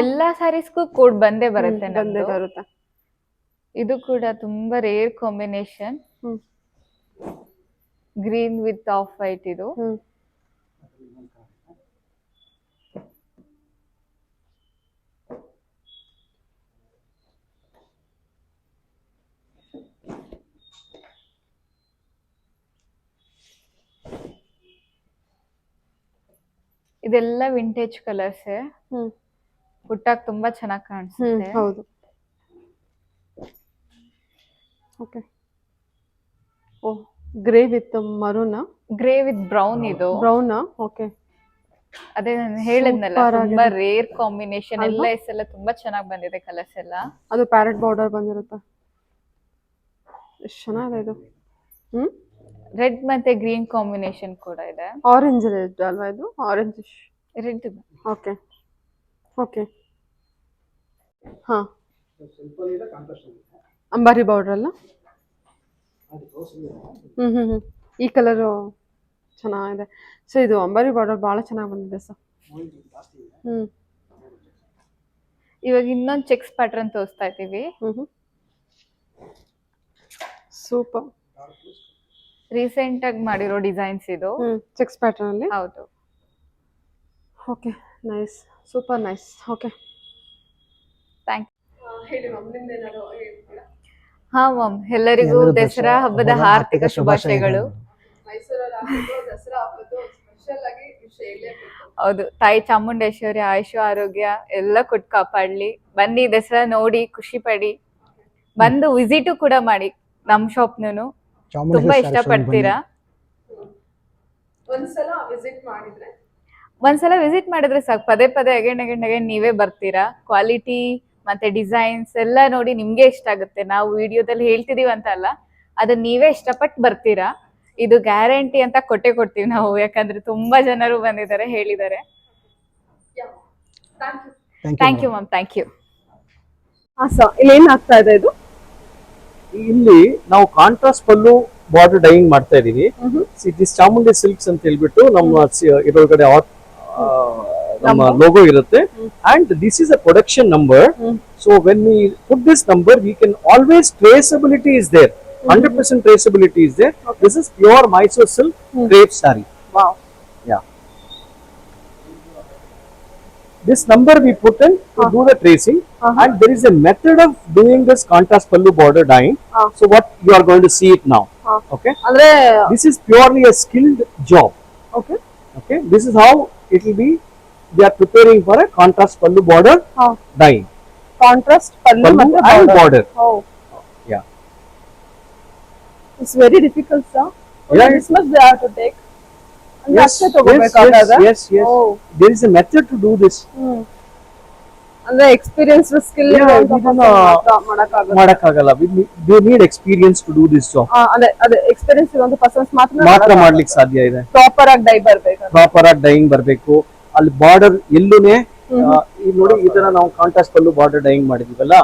ಎಲ್ಲಾ ಸ್ಯಾರೀಸ್ಗೂ ಕೋಡ್ ಬಂದೇ ಬರುತ್ತೆ. ಬಂದೇ ಬರುತ್ತೆ. ಇದು ಕೂಡ ತುಂಬಾ rare combination. Green with off white. ಇದು ಇದೆಲ್ಲ ವಿಂಟೇಜ್ ಕಲರ್ಸ್. ಉಟ್ಟಾಗ ತುಂಬಾ ಚೆನ್ನಾಗಿ ಕಾಣಿಸುತ್ತೆ. ಹೌದು. Okay. Oh, grey with maroon. Grey with brown. ಇದು ಬ್ರೌನ್. ಓಕೆ, ಅದೇ ನಾನು ಹೇಳಿದ್ನಲ್ಲ, ತುಂಬಾ ರೇರ್ ಕಾಂಬಿನೇಷನ್. ಎಲ್ಲ ಎಲ್ಲ ತುಂಬಾ ಚೆನ್ನಾಗಿ ಬಂದಿದೆ ಕಲರ್ಸ್ ಎಲ್ಲ. ಅದು ಪ್ಯಾರೆಟ್ ಬಾರ್ಡರ್ ಬಂದಿರುತ್ತೆ. ಎಷ್ಟು ಚೆನ್ನಾಗಿದೆ ಇದು. ರೆಡ್ ಮತ್ತೆ ಗ್ರೀನ್ ಕಾಂಬಿನೇಷನ್ ಕೂಡ ಇದೆ. ಆರೆಂಜ್ ರೆಡ್ ಅಲ್ವಾ ಇದು? Orange red. Okay okay. ಹಾ, ಅಂಬಾರಿ ಬಾರ್ಡರ್ ಅಲ್ಲ? ಈ ಕಲರು ಚೆನ್ನಾಗಿದೆ. ಸೊ ಇದು ಅಂಬಾರಿ ಬಾರ್ಡರ್ ಬಹಳ ಚೆನ್ನಾಗಿ ಬಂದಿದೆ ಸರ್. ಇವಾಗ ಇನ್ನೊಂದು ಚೆಕ್ಸ್ ಪ್ಯಾಟರ್ನ್ ತೋರಿಸ್ತಾ ಇದ್ದೀವಿ. ಸೂಪರ್. ರೀಸೆಂಟ್ ಆಗಿ ಮಾಡಿರೋ ಡಿಸೈನ್ಸ್ ಇದು. ಚೆಕ್ಸ್ ಪ್ಯಾಟರ್ನ್ ಅಲ್ಲಿ. ಹೌದು. Okay, nice, super nice. Okay, thank ಹೇಳಿ ಮ್ಯಾಮ್, ನಿಮ್ದು ಏನಾದ್ರು ಹೇಳ್ತೀರಾ? ಹಾ ಮ್ಯಾಮ್, ಎಲ್ಲರಿಗೂ ದಸರಾ ಹಬ್ಬದ ಹಾರ್ದಿಕ ಶುಭಾಶಯಗಳು. ದಸರಾ ಹಬ್ಬದ ಸ್ಪೆಷಲ್ ಆಗಿ ವಿಷಯ. ಹೌದು, ತಾಯಿ ಚಾಮುಂಡೇಶ್ವರಿ ಆಯುಷ ಆರೋಗ್ಯ ಎಲ್ಲ ಕೊಟ್ಟು ಕಾಪಾಡ್ಲಿ. ಬನ್ನಿ ದಸರಾ ನೋಡಿ ಖುಷಿ ಪಡಿ. ಬಂದು ವಿಸಿಟ್ ಕೂಡ ಮಾಡಿ ನಮ್ ಶಾಪ್ನು. ತುಂಬಾ ಇಷ್ಟಪಡ್ತೀರಾ. ಒಂದ್ಸಲ ವಿಸಿಟ್ ಮಾಡಿದ್ರೆ ಸಾಕು, ಪದೇ ಪದೇ ಅಗೇನ್ ನೀವೇ ಬರ್ತೀರಾ. ಕ್ವಾಲಿಟಿ ಮತ್ತೆ ಡಿಸೈನ್ಸ್ ಎಲ್ಲ ನೋಡಿ ನಿಮ್ಗೆ ಇಷ್ಟ ಆಗುತ್ತೆ. ನಾವು ವಿಡಿಯೋದಲ್ಲಿ ಹೇಳ್ತಿದೀವಿ ಅಂತ ಅಲ್ಲ, ಅದನ್ನ ನೀವೇ ಇಷ್ಟಪಟ್ಟು ಬರ್ತೀರಾ. ಇದು ಗ್ಯಾರಂಟಿ ಅಂತ ಕೊಡ್ತೀವಿ ನಾವು, ಯಾಕಂದ್ರೆ ತುಂಬಾ ಜನರು ಬಂದಿದ್ದಾರೆ, ಹೇಳಿದ್ದಾರೆ. Thank you ma'am, thank you. ಇಲ್ಲಿ ಏನ್ ಆಗ್ತಾ ಇದೆ ಇದು? ಇಲ್ಲಿ ನಾವು ಕಾಂಟ್ರಾಸ್ಟ್ ಪಲ್ಲು ಬಾರ್ಡರ್ ಡೈಯಿಂಗ್ ಮಾಡ್ತಾ ಇದೀವಿ. ದಿಸ್ ಚಾಮುಂಡಿ ಸಿಲ್ಕ್ಸ್ ಅಂತ ಹೇಳ್ಬಿಟ್ಟು ನಮ್ಮ ಇದರೊಳಗಡೆ ನಮ್ಮ ಲೋಗೋ ಇರುತ್ತೆ. And this is a production number. So when we put this number, we can always traceability is there. 100% traceability is there. This is pure Mysore silk crepe saree. Wow. Yeah. This number we put in to do the tracing, and there is a method of doing this contrast pallu border dyeing. So what you are going to see it now. Okay. This is purely a skilled job. Okay. Okay. This is how it will be. We are preparing for a contrast pallu border dyeing. Contrast pallu and border. Oh. Yeah. It's very difficult, sir. Yeah. This much they have to take. Yes. Oh. There is a method to do this. ಅಂದ್ರೆ experience skill ಮಾಡಕ್ಕಾಗಲ್ಲ. We need experience to do this job. ಅದೇ experience ಇರೋ persons ಮಾತ್ರ ಮಾಡ್ಲಿಕ್ಕೆ ಸಾಧ್ಯ ಇದೆ. Proper ಆಗಿ dye ಬರಬೇಕು. ಪ್ರಾಪರ್ ಆಗಿ ಡೈಯಿಂಗ್ ಬರಬೇಕು. ಅಲ್ಲಿ ಬಾರ್ಡರ್ ಎಲ್ಲೂನೇ ಈಗ ನೋಡಿ, ಈ ತರ ನಾವು ಕಾಂಟ್ರಾಸ್ಟ್ ಪಲ್ಲು ಬಾರ್ಡರ್ ಡೈಯಿಂಗ್ ಮಾಡಿದೀವಲ್ಲ,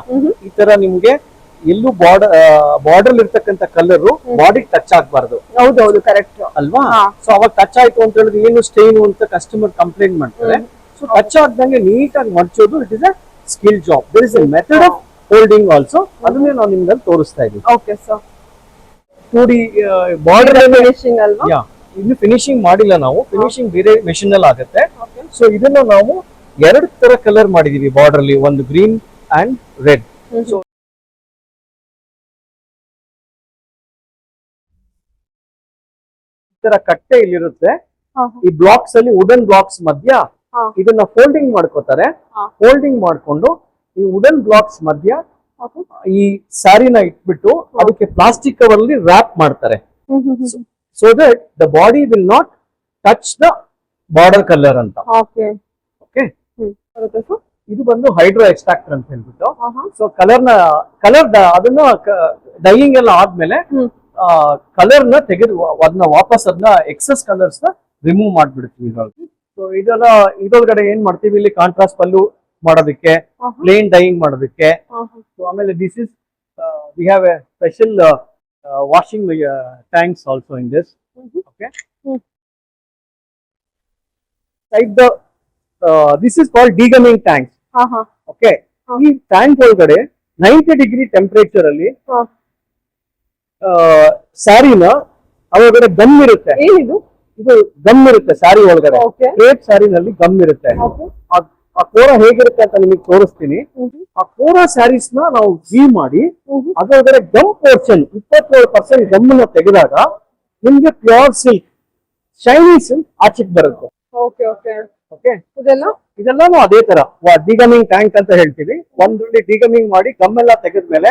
ಈ ತರ ನಿಮ್ಗೆ ಎಲ್ಲೂ ಬಾರ್ಡರ್ ಇರ್ತಕ್ಕಂಥ ಕಲರ್ ಬಾಡಿ ಟಚ್ ಆಗ್ಬಾರ್ದು. ಹೌದೌದು, ಕರೆಕ್ಟ್ ಅಲ್ವಾ? ಸೊ ಅವಾಗ ಟಚ್ ಆಯ್ತು ಅಂತ ಹೇಳಿದ್ರೆ ಏನು ಸ್ಟೈನ್ ಅಂತ ಕಸ್ಟಮರ್ ಕಂಪ್ಲೇಂಟ್ ಮಾಡ್ತಾರೆ. ಸೊ ಟಚ್ ಆಗ್ದಂಗೆ ನೀಟಾಗಿ ಮಡ್ಚೋದು, it is a skill job. There is a method of holding also. ಅದನ್ನೇ ನಾವು ನಿಮ್ಗೆ ತೋರಿಸ್ತಾ ಇದೀವಿ. Okay sir. 2D border finishing ಅಲ್ವಾ? ಯಾ ಇನ್ನು ಫಿನಿಶಿಂಗ್ ಮಾಡಿಲ್ಲ ನಾವು, ಫಿನಿಶಿಂಗ್ ಬೇರೆ ಮೆಷಿನ್ ಅಲ್ಲಿ ಆಗುತ್ತೆ. ಸೊ ಇದನ್ನ ನಾವು 2 ತರ ಕಲರ್ ಮಾಡಿದೀವಿ ಬಾರ್ಡರ್ ಅಲ್ಲಿ, ಒಂದು ಗ್ರೀನ್ ಅಂಡ್ ರೆಡ್. ಸೊ ಈ ತರ ಕಟ್ಟೆ ಇಲ್ಲಿರುತ್ತೆ. ಈ ಬ್ಲಾಕ್ಸ್ ಅಲ್ಲಿ ವುಡನ್ ಬ್ಲಾಕ್ಸ್ ಮಧ್ಯ ಇದನ್ನ ಫೋಲ್ಡಿಂಗ್ ಮಾಡ್ಕೋತಾರೆ. ಫೋಲ್ಡಿಂಗ್ ಮಾಡ್ಕೊಂಡು ಈ ವುಡನ್ ಬ್ಲಾಕ್ಸ್ ಮಧ್ಯ ಈ ಸ್ಯಾರಿನ ಇಟ್ಬಿಟ್ಟು ಅದಕ್ಕೆ ಪ್ಲಾಸ್ಟಿಕ್ ಕವರ್ ಅಲ್ಲಿ ರ್ಯಾಪ್ ಮಾಡ್ತಾರೆ. So that the body will not touch the border colour ಅಂತ. ಓಕೆ, ಇದು ಬಂದು ಹೈಡ್ರೋ ಎಕ್ಸ್ಟ್ರಾಕ್ಟರ್ ಅಂತ ಹೇಳ್ಬಿಟ್ಟು. ಸೊ ಕಲರ್ ಅದನ್ನ ಡೈಯಿಂಗ್ ಎಲ್ಲ ಆದ್ಮೇಲೆ ಕಲರ್ ನ ತೆಗೆದು ಅದನ್ನ ವಾಪಸ್ ಅದನ್ನ ಎಕ್ಸಸ್ ಕಲರ್ಸ್ ನ ರಿಮೂವ್ ಮಾಡ್ಬಿಡ್ತೀವಿ ಇದ್ರೊಳಗೆ. ಸೊ ಇದ್ರೊಳಗಡೆ ಏನ್ ಮಾಡ್ತೀವಿ, ಇಲ್ಲಿ ಕಾಂಟ್ರಾಸ್ಟ್ ಪಲ್ಲು ಮಾಡೋದಕ್ಕೆ, ಪ್ಲೇನ್ ಡೈಯಿಂಗ್ ಮಾಡೋದಕ್ಕೆ. ಸೊ ಆಮೇಲೆ this is we have a special washing tanks also in this. Okay, this is called degumming tanks. Okay, ಈ ಟ್ಯಾಂಕ್ ಒಳಗಡೆ 90 ಡಿಗ್ರಿ ಟೆಂಪರೇಚರ್ ಅಲ್ಲಿ ಸ್ಯಾರಿನ ಒಳಗಡೆ ಗಮ್ ಇರುತ್ತೆ. ಇದು ಗಮ್ ಇರುತ್ತೆ ಸ್ಯಾರಿ ಒಳಗಡೆ. ಕ್ರೇಪ್ ಸ್ಯಾರಿನಲ್ಲಿ ಗಮ್ ಇರುತ್ತೆ. ಆ ಕೋರ ಹೇಗಿರುತ್ತೆ ಅಂತ ನಿಮಗೆ ತೋರಿಸ್ತೀನಿ. ಆ ಕೋರ ಸ್ಯಾರೀಸ್ ನ ನಾವು ಮಾಡಿ ಅದರೊಳಗಡೆ ಗಮ್ ಪೋರ್ಷನ್ 27% ಗಮ್ ನ ತೆಗೆದಾಗ ನಿಮ್ಗೆ ಪ್ಯೂರ್ ಸಿಲ್ಕ್, ಶೈನಿ ಸಿಲ್ಕ್ ಆಚೆಗೆ ಬರುತ್ತೆ. ಓಕೆ, ಇದೆಲ್ಲಾನು ಅದೇ ತರ ಡಿಗಮಿಂಗ್ ಟ್ಯಾಂಕ್ ಅಂತ ಹೇಳ್ತೀವಿ. ಒಂದ್ರಲ್ಲಿ ಡಿಗಮಿಂಗ್ ಮಾಡಿ ಗಮ್ಮೆಲ್ಲ ತೆಗೆದ್ಮೇಲೆ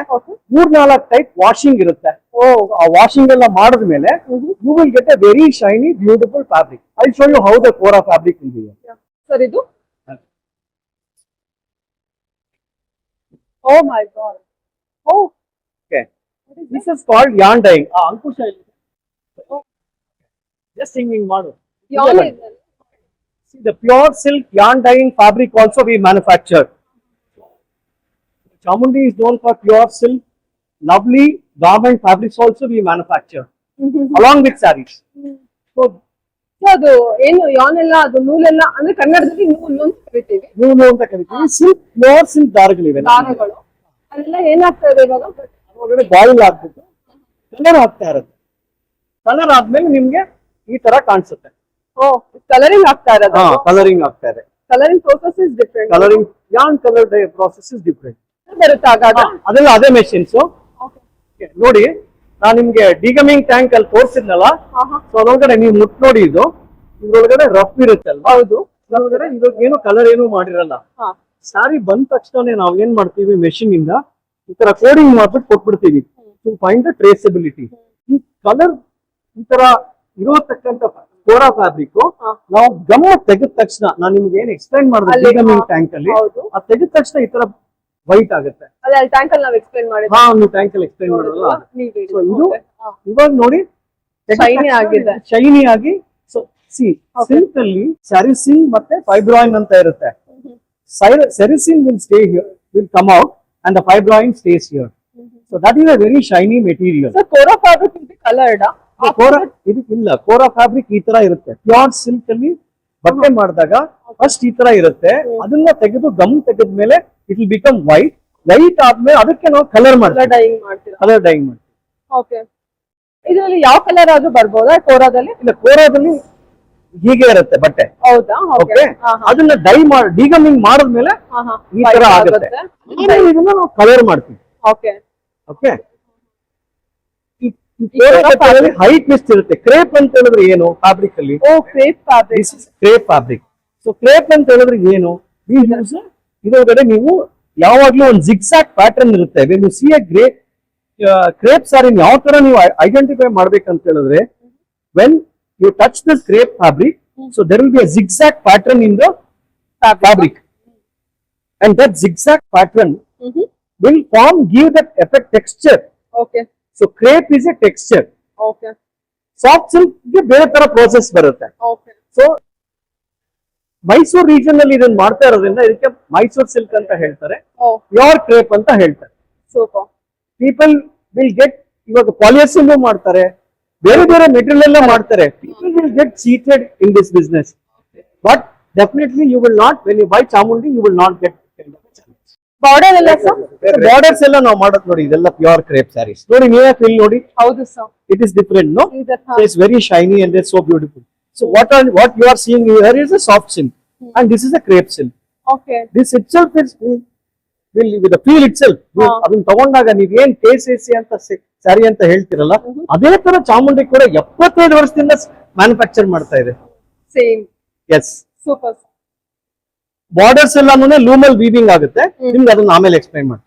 3-4 ಟೈಪ್ ವಾಷಿಂಗ್ ಇರುತ್ತೆ. ಆ ವಾಷಿಂಗ್ ಎಲ್ಲ ಮಾಡಿದ್ಮೇಲೆ you will get a very shiny beautiful fabric. I show you how the kora fabric will be. Sir ಇದು oh my god. Okay, this is called yarn dyeing. Ankush just ಹಿಂಗಿಂಗ್ ಮಾಡು. See, the pure silk yarn dyeing fabric also we manufacture. Chamundi is known for pure silk. Lovely garment fabrics also we manufacture along with sarees. So ಅದು ಏನು ಯಾನ್ ಎಲ್ಲ ಅದು ನೂಲೆಲ್ಲ ಅಂದ್ರೆ ಕನ್ನಡದಲ್ಲಿ ನೂಲು ಅಂತ ಕರಿತೀವಿ. ನೂಲು ಅಂತ ಕರಿತೀವಿ. ಸಿಲ್ಕ್ ಪ್ಯೂರ್ ಸಿಲ್ಕ್ ದಾರಗಳಿವೆ, ದಾರಗಳು. ಅದೆಲ್ಲ ಏನಾಗ್ತಾ ಇದೆ ಇವಾಗ? ಒಳಗಡೆ ಬಾಯಿಲ್ ಆಗ್ಬಿಟ್ಟು ಕಲರ್ ಆಗ್ತಾ ಇರುತ್ತೆ. ಕಲರ್ ಆದ್ಮೇಲೆ ನಿಮ್ಗೆ ಈ ತರ ಕಾಣಿಸುತ್ತೆ. ಕಲರಿಂಗ್ ಆಗ್ತಾ ಇರೋದು. ಕಲರಿಂಗ್ ಆಗ್ತಾ ಇದೆ. Colouring process is different. Colouring yarn color dye process is different. ಬರುತ್ತೆ ಆಗಾಗ. ಅದೆಲ್ಲ ಅದೇ ಮೆಷಿನ್ಸ್. ನೋಡಿ, ನಾನು ನಿಮ್ಗೆ ಡಿಗಮಿಂಗ್ ಟ್ಯಾಂಕ್ ಅಲ್ಲಿ ತೋರಿಸಿದ್ನಲ್ಲ, ಸೊ ಅದೊಳಗಡೆ ನೀವು ಮುಟ್ ನೋಡಿ, ಇದ್ರೊಳಗಡೆ ರಫ್ ಇರುತ್ತೆ ಅಲ್ವಾ? ಹೌದು. ಇದ್ರೊಳಗಡೆ ಏನು ಕಲರ್ ಏನು ಮಾಡಿರಲ್ಲ. ಸ್ಯಾರಿ ಬಂದ ತಕ್ಷಣ ನಾವು ಏನ್ ಮಾಡ್ತೀವಿ, ಮೆಷಿನ್ ಇಂದ ಈ ತರ ಕೋಡಿಂಗ್ ಮಾಡ್ಬಿಟ್ಟು ಕೊಟ್ಬಿಡ್ತೀವಿ ಟು ಫೈಂಡ್ ದ ಟ್ರೇಸಬಿಲಿಟಿ. ಈ ಕಲರ್ ಈ ತರ ಇರತಕ್ಕಂತ ಕೋರಾ ಫ್ಯಾಬ್ರಿಕ್ ನಾವು ಗಮ್ ತೆಗೆದ ತಕ್ಷಣ, ನಾನು ನಿಮ್ಗೆ ಏನ್ ಎಕ್ಸ್ಪ್ಲೈನ್ ಮಾಡಿದೆ ಡಿಗಮಿಂಗ್ ಟ್ಯಾಂಕ್ ಅಲ್ಲಿ, ಅದು ತೆಗೆದ ತಕ್ಷಣ ಈ ತರ ವೈಟ್ ಆಗುತ್ತೆ. ಟ್ಯಾಂಕ್ ಅಲ್ಲಿ ನಾವು ಎಕ್ಸ್ಪ್ಲೈನ್ ಮಾಡಿದ್ವಿ. ನೀವು ಟ್ಯಾಂಕ್ ಅಲ್ಲಿ ಎಕ್ಸ್ಪ್ಲೈನ್ ಮಾಡಿರಲ್ಲ. ಸೊ ಇದು ಇವಾಗ ನೋಡಿ ಶೈನಿ ಆಗಿದೆ, ಶೈನಿ ಆಗಿ. ಸೊ ಸಿಲ್ಕ್ ಅಲ್ಲಿ ಸ್ಯಾರಿಸಿನ್ ಮತ್ತೆ ಫೈಬ್ರಾಯಿನ್ ಅಂತ ಇರುತ್ತೆ. Sericin will stay here, will come out and the fibroin stays here. So that is a very shiny material. Kora fabric will be coloured. ಇಲ್ಲ, ಕೋರಾ ಫ್ಯಾಬ್ರಿಕ್ ಈ ತರ ಇರುತ್ತೆ. ಪ್ಯೂರ್ ಸಿಲ್ಕ್ ಅಲ್ಲಿ ಬಟ್ಟೆ ಮಾಡಿದಾಗ ಫಸ್ಟ್ ಈ ತರ ಇರುತ್ತೆ. ಅದನ್ನ ತೆಗೆದು ಗಮ್ ತೆಗೆದ್ಮೇಲೆ it will become white. White ಆದ್ಮೇಲೆ ಅದಕ್ಕೆ ನಾವು ಕಲರ್ ಮಾಡ್ತೀವಿ, ಡೈಯಿಂಗ್ ಮಾಡ್ತೀವಿ. ಕಲರ್ ಡೈಯಿಂಗ್ ಮಾಡ್ತೀವಿ. ಓಕೆ, ಇದರಲ್ಲಿ ಯಾವ ಕಲರ್ ಆದ್ರೂ ಬರ್ಬೋದಾ ಕೋರಾದಲ್ಲಿ? ಇಲ್ಲ, ಕೋರಾದಲ್ಲಿ ಹೀಗೆ ಇರುತ್ತೆ ಬಟ್ಟೆ. ಹೌದಾ? ಓಕೆ, ಅದನ್ನ ಡೈ ಮಾಡಿ ಡಿಗಮಿಂಗ್ ಮಾಡಿದ್ಮೇಲೆ ಈ ತರ ಆಗುತ್ತೆ. ಇದನ್ನ ನಾವು ಕಲರ್ ಮಾಡ್ತೀವಿ. ಓಕೆ ಓಕೆ, ಹೈಟ್ ಎಷ್ಟು ಇರುತ್ತೆ. ಕ್ರೇಪ್ ಅಂತ ಹೇಳಿದ್ರೆ ಏನು ಫ್ಯಾಬ್ರಿಕ್ ಅಲ್ಲಿ? Crepe fabric. Crepe fabric. So crepe ಅಂತ ಹೇಳಿದ್ರೆ ಏನು? ಇದರೊಳಗಡೆ ನೀವು ಯಾವಾಗ್ಲೂ ಒಂದು ಜಿಗ್ಸಾಕ್ ಪ್ಯಾಟರ್ನ್ ಇರುತ್ತೆ. When you see a crepe sari ಯಾವ ತರ ನೀವು ಐಡೆಂಟಿಫೈ ಮಾಡ್ಬೇಕಂತ ಹೇಳಿದ್ರೆ, when you touch the crepe fabric, so there will be a zigzag pattern in the fabric, and that zigzag pattern will give that effect texture. Okay. So crepe is a texture. Okay. Soft silk ಗೆ ಬೇರೆ ತರ process ಬರುತ್ತೆ. Okay. So Mysuru region ಅಲ್ಲಿ ಇದನ್ನ ಮಾಡ್ತಾ ಇರೋದ್ರಿಂದ ಇದಕ್ಕೆ Mysuru silk ಅಂತ ಹೇಳ್ತಾರೆ, ಪ್ಯೂರ್ ಕ್ರೇಪ್ ಅಂತ ಹೇಳ್ತಾರೆ. ಸೂಪರ್. ಪೀಪಲ್ ವಿಲ್ ಗೆಟ್, ಇವಾಗ ಪಾಲಿಯಸ್ಟರ್ ಮಾಡ್ತಾರೆ, ಬೇರೆ ಬೇರೆ ಮೆಟೀರಿಯಲ್ ಎಲ್ಲ ಮಾಡ್ತಾರೆ. People will get cheated in this business, but definitely you will not, when you buy Chamundi you will not get border ಎಲ್ಲ ಸರ್ ಬಾರ್ಡರ್ಸ್ ಎಲ್ಲ ನಾವು ಮಾಡೋದು ನೋಡಿ, ಇದೆಲ್ಲ ಪ್ಯೂರ್ ಕ್ರೇಪ್ ಸ್ಯಾರೀಸ್ ನೋಡಿ, ನೀವೇ ಫೀಲ್ ನೋಡಿ, ಹೌದು sir it is different, no? So it's very shiny and it's so beautiful. So what you are seeing here is a soft silk, and this is a crepe silk. Okay This itself is will with the feel itself. ಅದನ್ನ ತಗೊಂಡಾಗ ನೀವ್ ಏನ್ KCC ಅಂತ ಸ್ಯಾರಿ ಅಂತ ಹೇಳ್ತಿರಲ್ಲ, ಅದೇ ತರ ಚಾಮುಂಡಿ ಕೂಡ 75 ವರ್ಷದಿಂದ ಮ್ಯಾನುಫ್ಯಾಕ್ಚರ್ ಮಾಡ್ತಾ ಇದೆ. ಸೇಮ್ ಎಸ್, ಸೂಪರ್ ಬಾರ್ಡರ್ಸ್ ಎಲ್ಲಾನು ಲೂಮಲ್ ವೀವಿಂಗ್ ಆಗುತ್ತೆ. ನಿಮ್ಗೆ ಅದನ್ನ ಆಮೇಲೆ ಎಕ್ಸ್ಪ್ಲೈನ್ ಮಾಡ್ತೀನಿ.